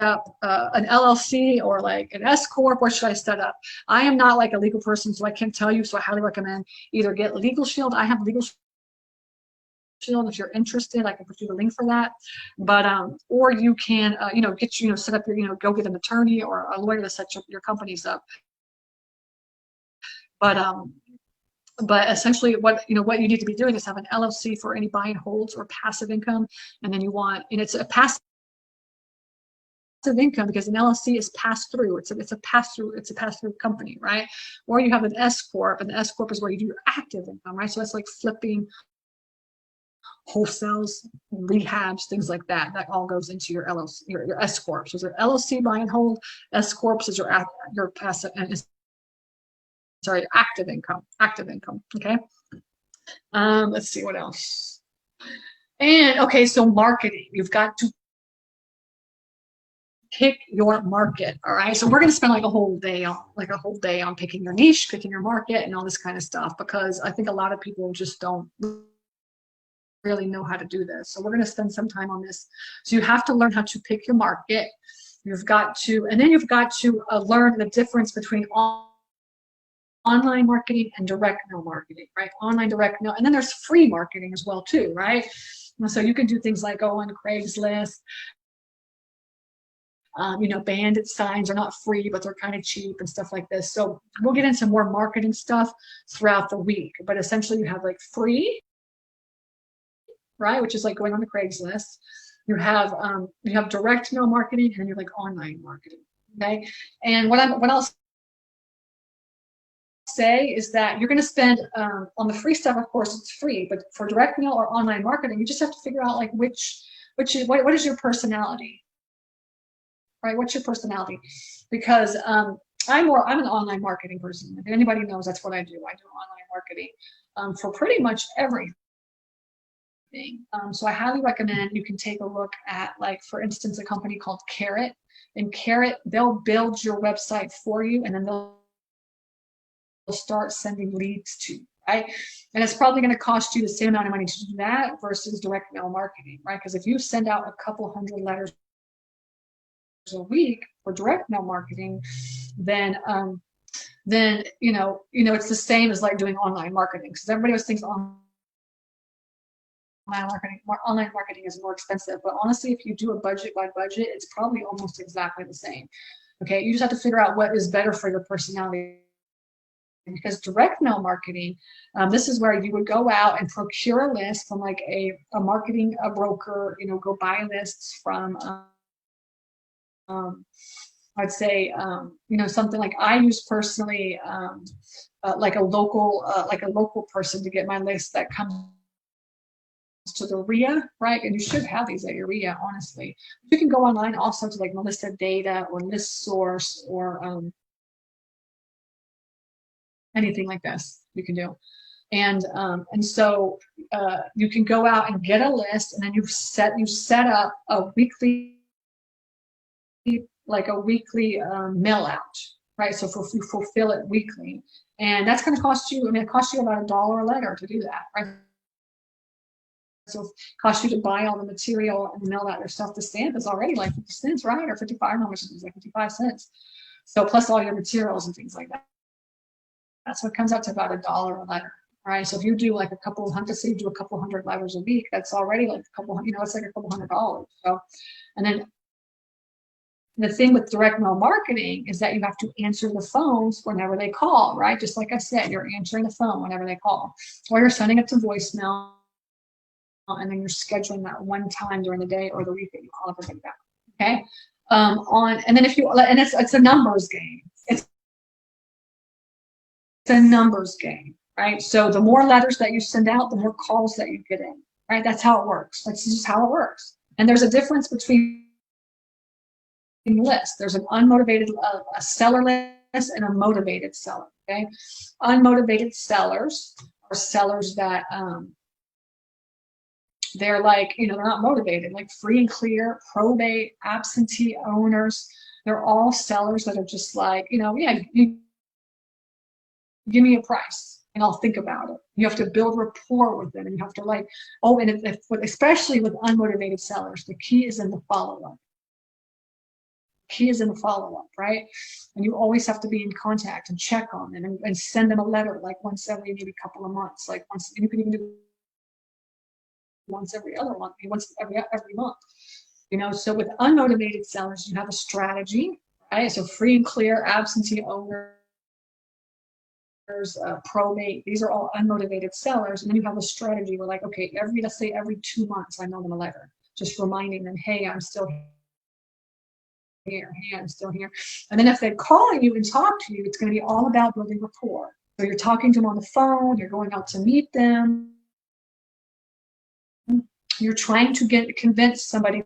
LLC or like an S corp? What should I set up? I am not like a legal person, so I can't tell you. So I highly recommend either get Legal Shield. I have Legal Shield. If you're interested, I can put you the link for that. But or you can get set up your go get an attorney or a lawyer to set your companies up. But essentially what you need to be doing is have an LLC for any buy and holds or passive income, and then it's a passive income because an LLC is pass through. It's a pass through company, right? Or you have an S corp, and the S corp is where you do your active income, right? So that's like flipping wholesales, rehabs, things like that. That all goes into your LLC, your S corps. So your LLC buy and hold, S corps is your passive, sorry, active income, active income. Okay. Let's see what else. And okay, so marketing, you've got to pick your market. All right. So we're going to spend like a whole day on picking your niche, picking your market, and all this kind of stuff, because I think a lot of people just don't really know how to do this. So we're going to spend some time on this. So you have to learn how to pick your market. You've got to, and then you've got to learn the difference between online marketing and direct mail marketing, right? Online direct mail, and then there's free marketing as well too, right? And so you can do things like go on Craigslist. Bandit signs are not free, but they're kind of cheap and stuff like this. So we'll get into more marketing stuff throughout the week. But essentially, you have like free, right, which is like going on the Craigslist. You have direct mail marketing, and then you have like online marketing. Okay, and what I'll say is that you're going to spend on the free stuff. Of course, it's free, but for direct mail or online marketing, you just have to figure out like what is your personality. Right? What's your personality? Because I'm an online marketing person. If anybody knows, that's what I do. I do online marketing for pretty much everything. So I highly recommend you can take a look at, like, for instance, a company called Carrot. And Carrot, they'll build your website for you, and then they'll start sending leads to you, right? And it's probably going to cost you the same amount of money to do that versus direct mail marketing, right? Because if you send out a couple hundred letters a week for direct mail marketing, then it's the same as like doing online marketing, because everybody always thinks online marketing is more expensive, but honestly, if you do a budget by budget, it's probably almost exactly the same. Okay, you just have to figure out what is better for your personality. Because direct mail marketing, this is where you would go out and procure a list from like a broker, go buy lists from I'd say, something like I use personally, like a local person to get my list that comes to the RIA, right? And you should have these at your RIA, honestly. You can go online also to like Melissa Data or List Source or anything like this you can do. And so you can go out and get a list, and then you set up a weekly mail out, right? So you fulfill it weekly, and that's going to cost you. It costs you about $1 a letter to do that, right? So it costs you to buy all the material and mail out your stuff. The stamp is already like 50 cents, right? Or 55, I don't know how much it is, like 55 cents. So plus all your materials and things like that. So it comes out to about $1 a letter. Right. So if you do like a couple hundred letters a week, that's already like it's like a couple $100. So, and then the thing with direct mail marketing is that you have to answer the phones whenever they call, right? Just like I said, you're answering the phone whenever they call, or you're sending it to voicemail, and then you're scheduling that one time during the day or the week that you call everybody back. Okay. It's a numbers game. It's a numbers game, right? So the more letters that you send out, the more calls that you get in, right? That's how it works. That's just how it works. And there's a difference between lists. There's an unmotivated a seller list and a motivated seller. Okay, unmotivated sellers are sellers that they're like, they're not motivated, like free and clear, probate, absentee owners. They're all sellers that are just like, yeah, you give me a price and I'll think about it. You have to build rapport with them, and you have to especially with unmotivated sellers, the key is in the follow-up. Key is in the follow-up, right? And you always have to be in contact and check on them and send them a letter like once every maybe couple of months, like once, and you can even do once every other month, once every month. So with unmotivated sellers, you have a strategy, right? So free and clear, absentee owners, probate, these are all unmotivated sellers. And then you have a strategy where, like, okay, let's say every 2 months I mail them a letter, just reminding them, hey, I'm still here. Hey, I'm still here. And then if they call you and talk to you, it's going to be all about building rapport. So you're talking to them on the phone, you're going out to meet them, you're trying to convince somebody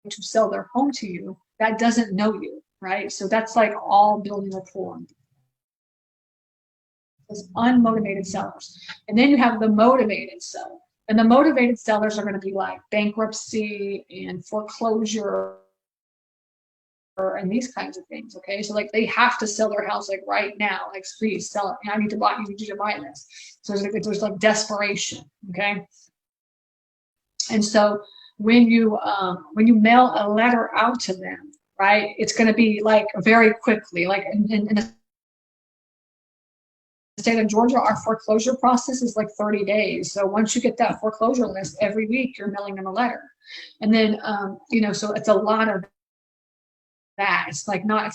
to sell their home to you that doesn't know you, right? So that's like all building rapport. Those unmotivated sellers. And then you have the motivated seller. And the motivated sellers are going to be like bankruptcy and foreclosure and these kinds of things. Okay, so like they have to sell their house like right now. Like, please sell it. I need to buy. You need to buy this. So there's like desperation. Okay, and so when you mail a letter out to them, right, it's going to be like very quickly. Like in the state of Georgia, our foreclosure process is like 30 days. So once you get that foreclosure list, every week you're mailing them a letter, and then so it's a lot of that. It's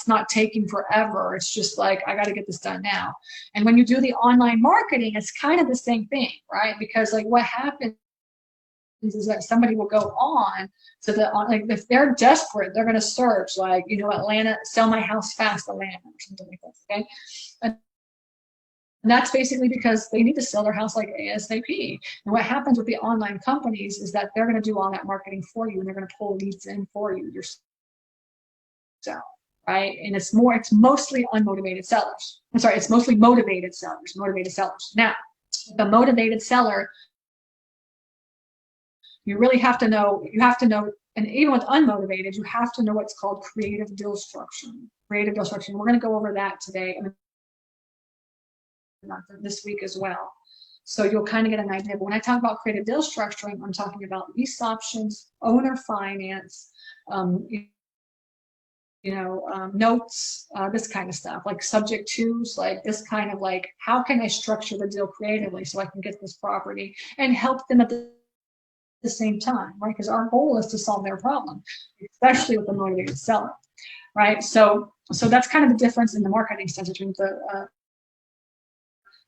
not taking forever. It's just like, I got to get this done now. And when you do the online marketing, it's kind of the same thing, right? Because like what happens is that somebody will go on to like if they're desperate, they're going to search like, Atlanta, sell my house fast, Atlanta, or something like that. Okay. And that's basically because they need to sell their house like ASAP. And what happens with the online companies is that they're going to do all that marketing for you, and they're going to pull leads in for you yourself. Right? And it's mostly unmotivated sellers. I'm sorry, it's mostly motivated sellers. Now, the motivated seller, you really have to know, and even with unmotivated, you have to know what's called creative deal structuring. We're going to go over that today, this week as well. So you'll kind of get an idea. But when I talk about creative deal structuring, I'm talking about lease options, owner finance, notes, this kind of stuff, like subject tos, like this kind of like, how can I structure the deal creatively so I can get this property and help them at the same time, right? Because our goal is to solve their problem, especially with the motivated seller, right? So that's kind of the difference in the marketing sense between the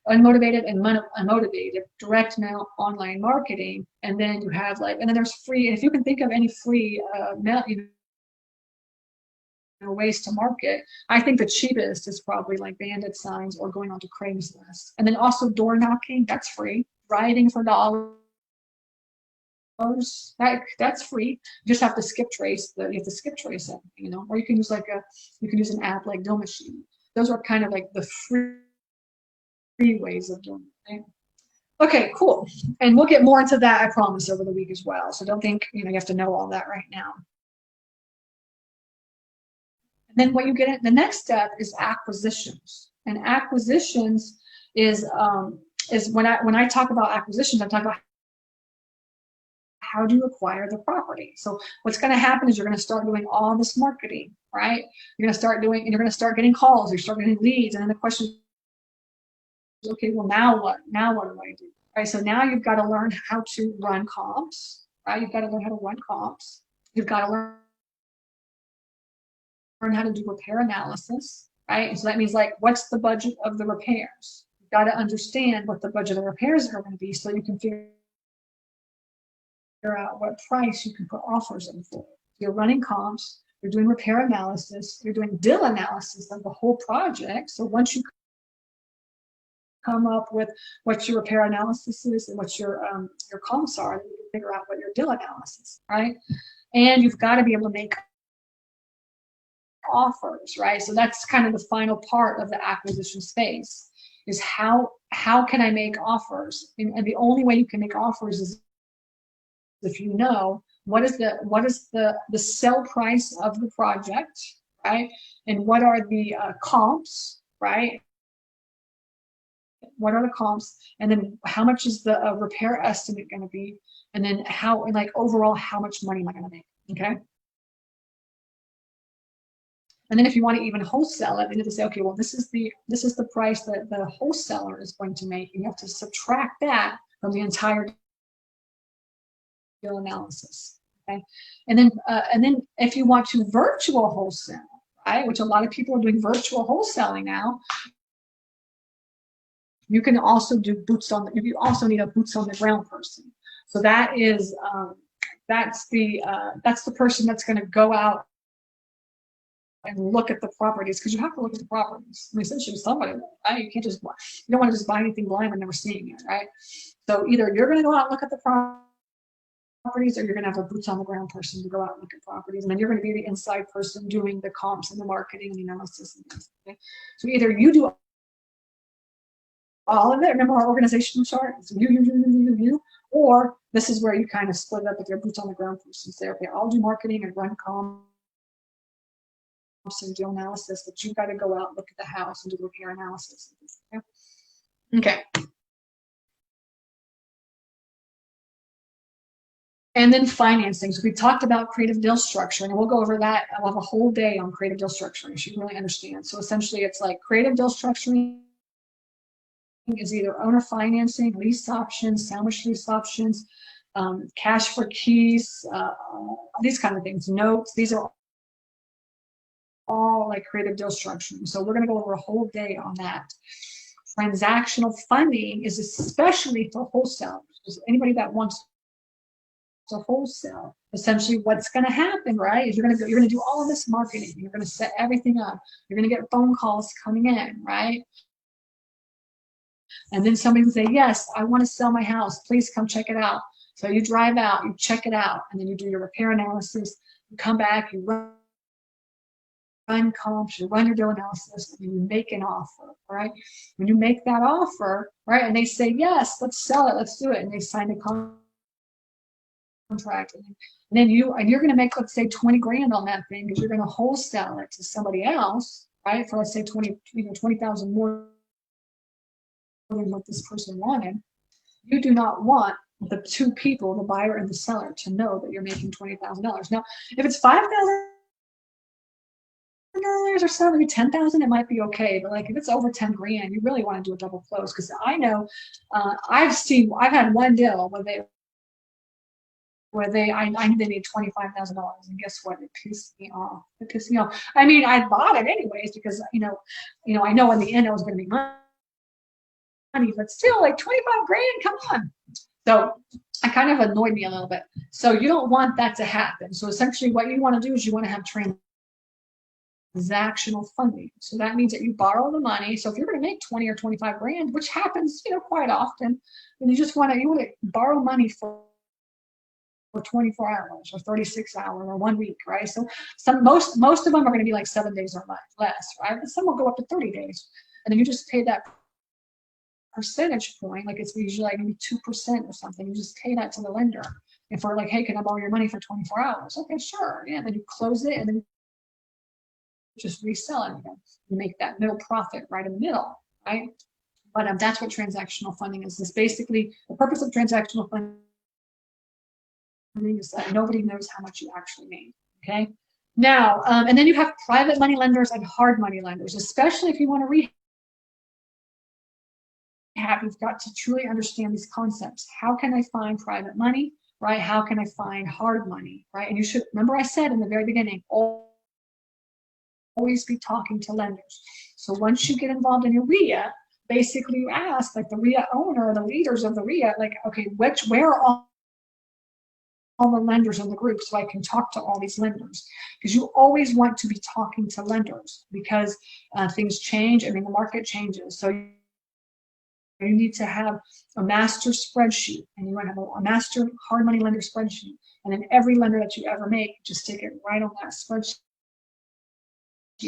unmotivated and unmotivated direct mail online marketing. And then you have and then there's free, and if you can think of any free mail, ways to market, I think the cheapest is probably like bandit signs or going onto Craigslist. And then also door knocking, that's free. Writing for $, that's free. You just have to skip trace it, or you can use an app like Deal Machine. Those are kind of like the free ways of doing it. Okay, cool. And we'll get more into that, I promise, over the week as well. So don't think you have to know all that right now. Then what you get at the next step is acquisitions. And acquisitions is when I talk about acquisitions, I'm talking about how do you acquire the property. So what's going to happen is you're going to start doing all this marketing, right? You're going to start getting calls, you're starting getting leads, and then the question is, okay, well now what? Now what do I do? Right? So now you've got to learn how to run comps, right? You've got to learn how to run comps. You've got to learn how to do repair analysis, right? And so that means like, what's the budget of the repairs? You've got to understand what the budget of the repairs are going to be so you can figure out what price you can put offers in for. You're running comps, you're doing repair analysis, you're doing deal analysis of the whole project. So once you come up with what your repair analysis is and what your comps are, then you can figure out what your deal analysis, right? And you've got to be able to make offers, right? So that's kind of the final part of the acquisition space, is how can I make offers? And the only way you can make offers is if you know what is the sell price of the project, right? And what are the comps, right? What are the comps? And then how much is the repair estimate going to be? And then overall, how much money am I going to make? Okay. And then if you want to even wholesale it, then you have to say, okay, well, this is the price that the wholesaler is going to make. And you have to subtract that from the entire deal analysis. Okay. And then if you want to virtual wholesale, right, which a lot of people are doing virtual wholesaling now, you can also do you also need a boots on the ground person. So that is that's the person that's going to go out and look at the properties, because you have to look at the properties. I mean, essentially somebody, right? You can't just you don't want to just buy anything blind and never seeing it, right? So either you're going to go out and look at the properties, or you're going to have a boots on the ground person to go out and look at properties, and then you're going to be the inside person doing the comps and the marketing and the analysis and things. Okay? So either you do all of it, remember our organizational chart, it's you, or this is where you kind of split up with your boots on the ground person. Say, okay, I'll do marketing and run comps and do analysis, but you've got to go out and look at the house and do repair analysis. Okay. And then financing. So we talked about creative deal structure, and we'll go over that. I'll have a whole day on creative deal structuring so you can really understand. So essentially, it's like creative deal structuring is either owner financing, lease options, sandwich lease options, cash for keys, these kind of things, notes. These are all like creative deal structuring. So we're going to go over a whole day on that. Transactional funding is especially for wholesale. Anybody that wants to wholesale, essentially what's going to happen, right, is you're going to do all of this marketing. You're going to set everything up. You're going to get phone calls coming in, right? And then somebody will say, yes, I want to sell my house. Please come check it out. So you drive out, you check it out, and then you do your repair analysis. You come back, you run comps, you run your deal analysis, and you make an offer, right? When you make that offer, right, and they say, yes, let's sell it, let's do it, and they sign the contract, and then you're going to make, let's say, 20 grand on that thing because you're going to wholesale it to somebody else, right, for let's say 20,000 more than what this person wanted. You do not want the two people, the buyer and the seller, to know that you're making $20,000. Now, if it's $5,000 or so, maybe 10,000, it might be okay. But like if it's over 10 grand, you really want to do a double close, because I know I've had one deal where I knew they need $25,000, and guess what? It pissed me off. It pissed me off. I mean, I bought it anyways because I know in the end it was going to be money, but still, like 25 grand, come on. So it kind of annoyed me a little bit. So you don't want that to happen. So essentially, what you want to do is you want to have transactional funding. So that means that you borrow the money. So if you're going to make 20 or 25 grand, which happens, quite often, then you want to borrow money for 24 hours or 36 hours or 1 week, right? So most of them are going to be like 7 days or less, right? But some will go up to 30 days, and then you just pay that percentage point, like it's usually like maybe 2% or something. You just pay that to the lender. If we're like, hey, can I borrow your money for 24 hours? Okay, sure. Yeah, then you close it and then just resell it again. You make that middle profit right in the middle, right? But that's what transactional funding is. This basically the purpose of transactional funding is that nobody knows how much you actually made. Okay. Now, and then you have private money lenders and hard money lenders, especially if you want to rehab. You've got to truly understand these concepts. How can I find private money, right? How can I find hard money, right? And you should remember I said in the very beginning, always be talking to lenders. So once you get involved in your RIA, basically you ask like the RIA owner or the leaders of the RIA, like, okay, where are all the lenders in the group so I can talk to all these lenders? Because you always want to be talking to lenders because things change. I mean, the market changes. So you need to have a master spreadsheet, and you want to have a master hard money lender spreadsheet. And then every lender that you ever make, just stick it right on that spreadsheet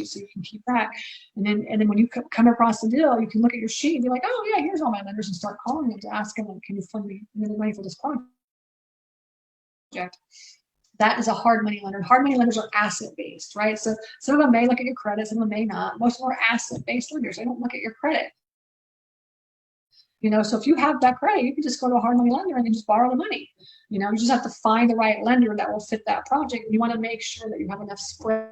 so you can keep track. And then when you come across a deal, you can look at your sheet and be like, oh yeah, here's all my lenders, and start calling them to ask them, like, can you fund me money for this project? That is a hard money lender. Hard money lenders are asset-based, right? So some of them may look at your credit, some of them may not. Most of them are asset-based lenders. They don't look at your credit. So if you have that credit, you can just go to a hard money lender and then just borrow the money. You just have to find the right lender that will fit that project. You want to make sure that you have enough spread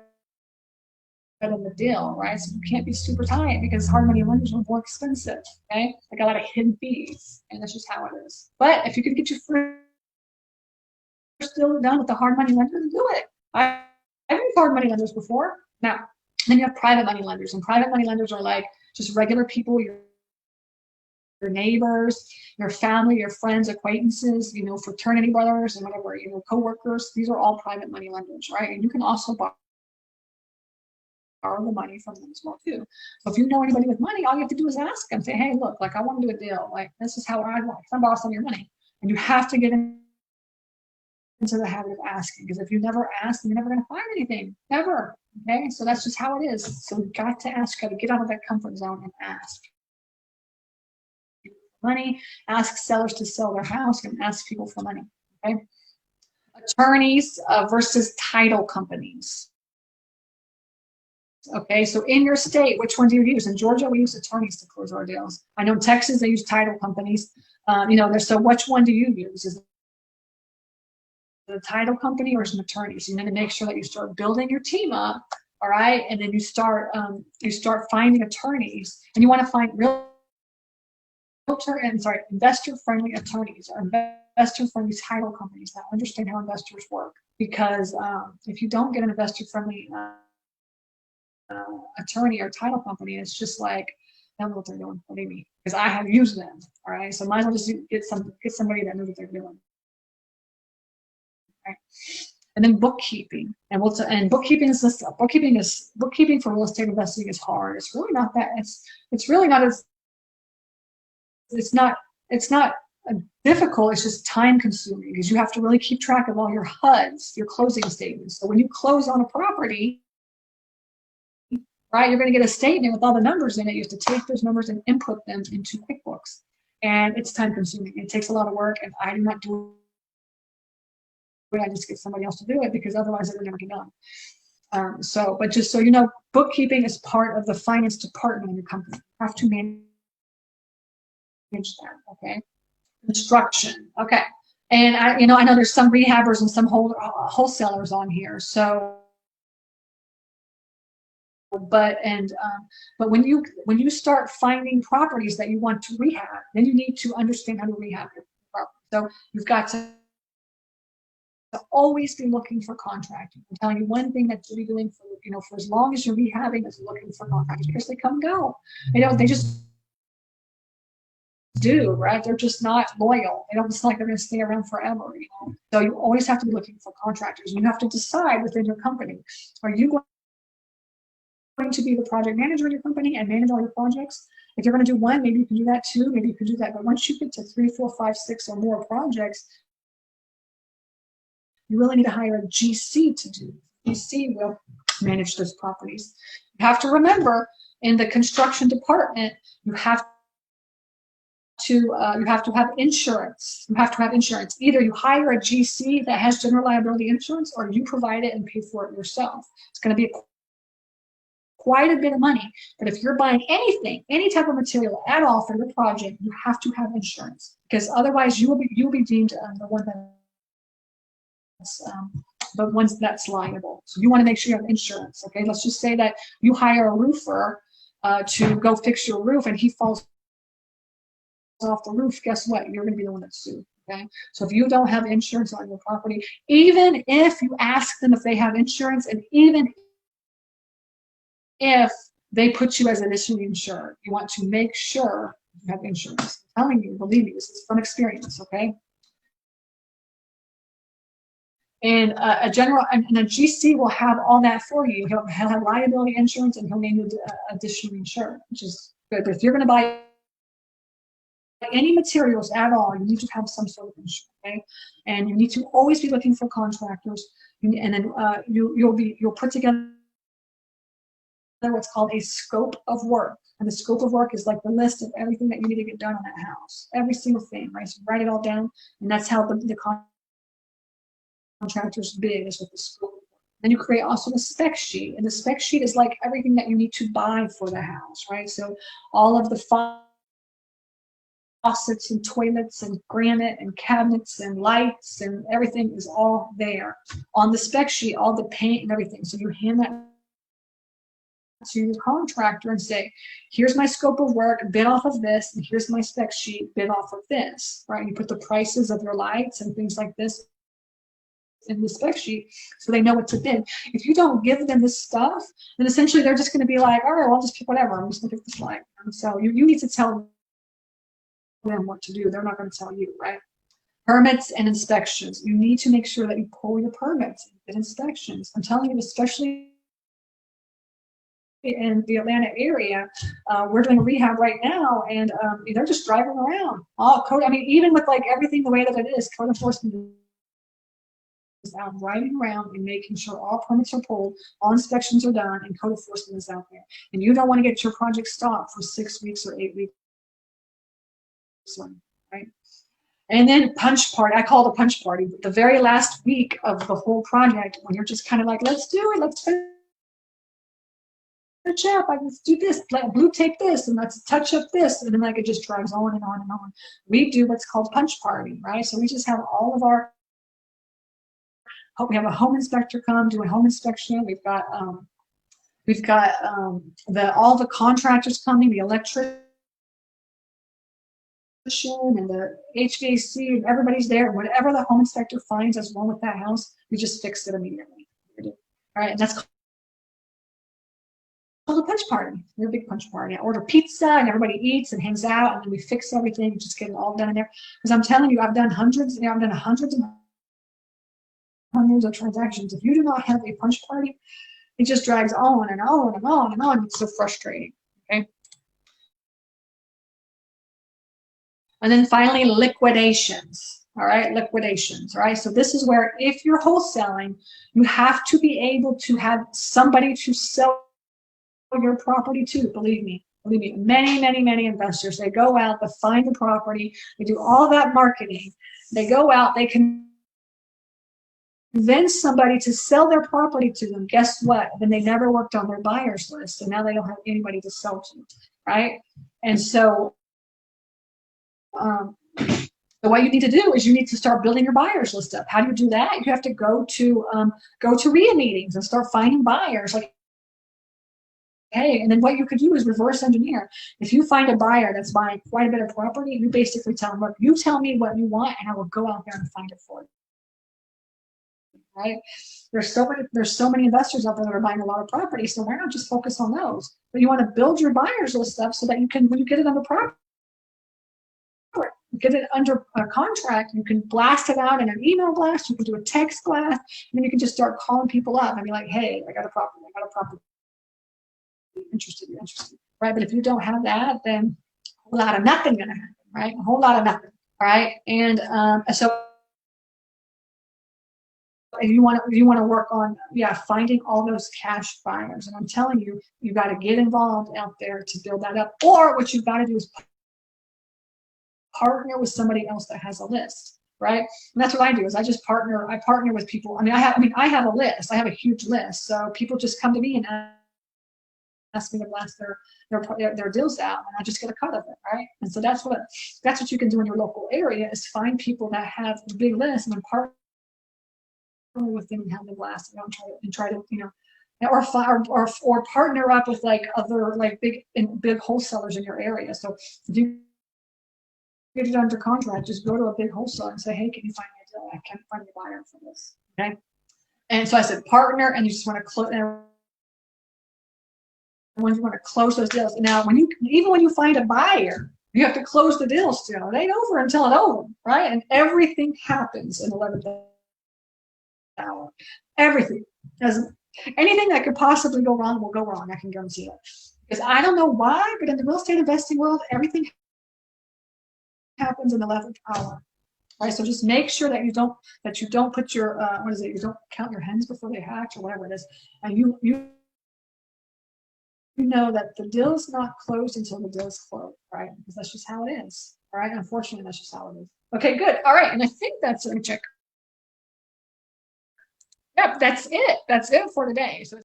in the deal, right? So you can't be super tight because hard money lenders are more expensive, okay? Like a lot of hidden fees, and that's just how it is. But if you could get your first deal done with the hard money lender, then do it. I've used hard money lenders before. Now, then you have private money lenders, and private money lenders are like just regular people, your neighbors, your family, your friends, acquaintances, fraternity brothers and whatever, co-workers. These are all private money lenders, right? And you can also borrow the money from them as well too. So if you know anybody with money, all you have to do is ask them, say, hey, look, like I want to do a deal. Like this is how I want. I'm borrowing some of your money. And you have to get into the habit of asking, because if you never ask, then you're never going to find anything, ever. Okay, so that's just how it is. So we've got to ask, got to get out of that comfort zone and ask. Money, ask sellers to sell their house, and ask people for money. Okay, attorneys versus title companies. Okay, so in your state, which one do you use? In Georgia, we use attorneys to close our deals. I know in Texas, they use title companies. So which one do you use? Is it a title company or is it an attorney? So you need to make sure that you start building your team up, all right? And then you start finding attorneys, and you want to find investor-friendly attorneys or investor-friendly title companies that understand how investors work. Because if you don't get an investor-friendly attorney or title company, it's just like, I don't know what they're doing, believe me, because I have used them. All right, so might as well just get somebody that knows what they're doing. Right. And then bookkeeping, and bookkeeping for real estate investing is hard. It's really not that. It's really not as. It's not difficult. It's just time consuming, because you have to really keep track of all your HUDs, your closing statements. So when you close on a property, right, you're going to get a statement with all the numbers in it. You have to take those numbers and input them into QuickBooks, and it's time consuming. It takes a lot of work, and I do not do it. I just get somebody else to do it, because otherwise it would never get done. But just so you know, bookkeeping is part of the finance department in your company. You have to manage that. Okay. Construction. Okay. And I know there's some rehabbers and some wholesalers on here. So. But when you start finding properties that you want to rehab, then you need to understand how to rehab your property. So you've got to always be looking for contracting. I'm telling you, one thing that you'll be doing for as long as you're rehabbing is looking for contractors, because they come and go. They just do, right? They're just not loyal. It's like they're going to stay around forever. So you always have to be looking for contractors. You have to decide within your company, are you going to be the project manager in your company and manage all your projects? If you're going to do one, maybe you can do that too, maybe you can do that. But once you get to 3, 4, 5, 6 or more projects, you really need to hire a GC to do. GC will manage those properties. You have to remember, in the construction department, you have to have insurance. You have to have insurance. Either you hire a GC that has general liability insurance, or you provide it and pay for it yourself. It's going to be quite a bit of money. But if you're buying anything, any type of material at all for your project, you have to have insurance, because otherwise you'll be deemed the ones that's liable. So you want to make sure you have insurance. Okay, let's just say that you hire a roofer to go fix your roof, and he falls off the roof. Guess what? You're going to be the one that's sued. Okay, so if you don't have insurance on your property, even if you ask them if they have insurance, and even if they put you as initially insured, you want to make sure you have insurance. I'm telling you, believe me, this is from experience. Okay. And a GC will have all that for you. He'll have liability insurance, and he'll name you additionally insured, which is good. But if you're going to buy any materials at all, you need to have some sort of insurance. Okay, and you need to always be looking for contractors, and then you'll put together what's called a scope of work. And the scope of work is like the list of everything that you need to get done on that house, every single thing, right? So write it all down, and that's how the contractor's bid is with the scope. Then you create also the spec sheet, and the spec sheet is like everything that you need to buy for the house, right? So all of the faucets and toilets and granite and cabinets and lights and everything is all there on the spec sheet, all the paint and everything. So you hand that to your contractor and say, here's my scope of work, bid off of this, and here's my spec sheet, bid off of this, right? You put the prices of your lights and things like this in the spec sheet, so they know what to bid. If you don't give them this stuff, then essentially they're just going to be like, all right, well, I'll just pick whatever. I'm just going to pick this light. And so you need to tell them what to do. They're not going to tell you, right? Permits and inspections. You need to make sure that you pull your permits and inspections. I'm telling you, especially in the Atlanta area, we're doing a rehab right now, and they're just driving around. All code. I mean, even with like everything the way that it is, code enforcement out driving around and making sure all permits are pulled, all inspections are done, and code enforcement is out there. And you don't want to get your project stopped for 6 weeks or 8 weeks, right? And then punch party, I call it a punch party, but the very last week of the whole project, when you're just kind of like, let's do it, let's finish up, like let's do this, blue tape this, and let's touch up this, and then like it just drags on and on and on. We do what's called punch party, right? So we just have all of our, we have a home inspector come do a home inspection. We've got all the contractors coming, the electrician and the HVAC, and everybody's there. Whatever the home inspector finds as wrong with that house, we just fix it immediately. All right, and that's called a punch party. We're a big punch party. I order pizza and everybody eats and hangs out, and then we fix everything, just get it all done in there. Because I'm telling you, I've done hundreds and hundreds of transactions. If you do not have a punch party, it just drags on and on and on and on. It's so frustrating. Okay. And then finally, liquidations. All right, liquidations. All right. So this is where if you're wholesaling, you have to be able to have somebody to sell your property to. Believe me, many investors, they go out, they find the property, they do all that marketing, they go out, they can convince somebody to sell their property to them. Guess what? Then they never worked on their buyers list, and now they don't have anybody to sell to, right? And so what you need to do is you need to start building your buyers list up. How do you do that? You have to go to RIA meetings and start finding buyers. Like, hey, and then what you could do is reverse engineer. If you find a buyer that's buying quite a bit of property, you basically tell them, look, you tell me what you want, and I will go out there and find it for you. Right? There's so many investors out there that are buying a lot of property, so why not just focus on those? But you want to build your buyers list up so that you can, when you get it under property, get it under a contract, you can blast it out in an email blast, you can do a text blast, and then you can just start calling people up and be like, hey, I got a property, interested, right? But if you don't have that, then a whole lot of nothing gonna happen, right? A whole lot of nothing, right? And so if you want to work on finding all those cash buyers, and I'm telling you, you got to get involved out there to build that up. Or what you've got to do is partner with somebody else that has a list, right? And that's what I do is I partner with people. I have a list. I have a huge list. So people just come to me and ask me to blast their deals out, and I just get a cut of it, right? And so that's what you can do in your local area is find people that have a big list and then partner with them and have them blast and try to or partner up with like other like big wholesalers in your area. So if you get it under contract, just go to a big wholesaler and say, hey, can you find me a deal? I can't find a buyer for this. Okay. And so I said partner, and you just want to close. When you want to close those deals. Now, even when you find a buyer, you have to close the deal still. It ain't over until it's over, right? And everything happens in 11th hour. Everything. Anything that could possibly go wrong will go wrong. I can guarantee it. Because I don't know why, but in the real estate investing world, everything happens in the 11th hour. Right? So just make sure that you don't put your you don't count your hens before they hatch or whatever it is, and you know that the deal is not closed until the deal is closed, right? Because that's just how it is. All right. Unfortunately, that's just how it is. Okay, good. All right. And I think that's it. Check. Yep, that's it. That's it for today. So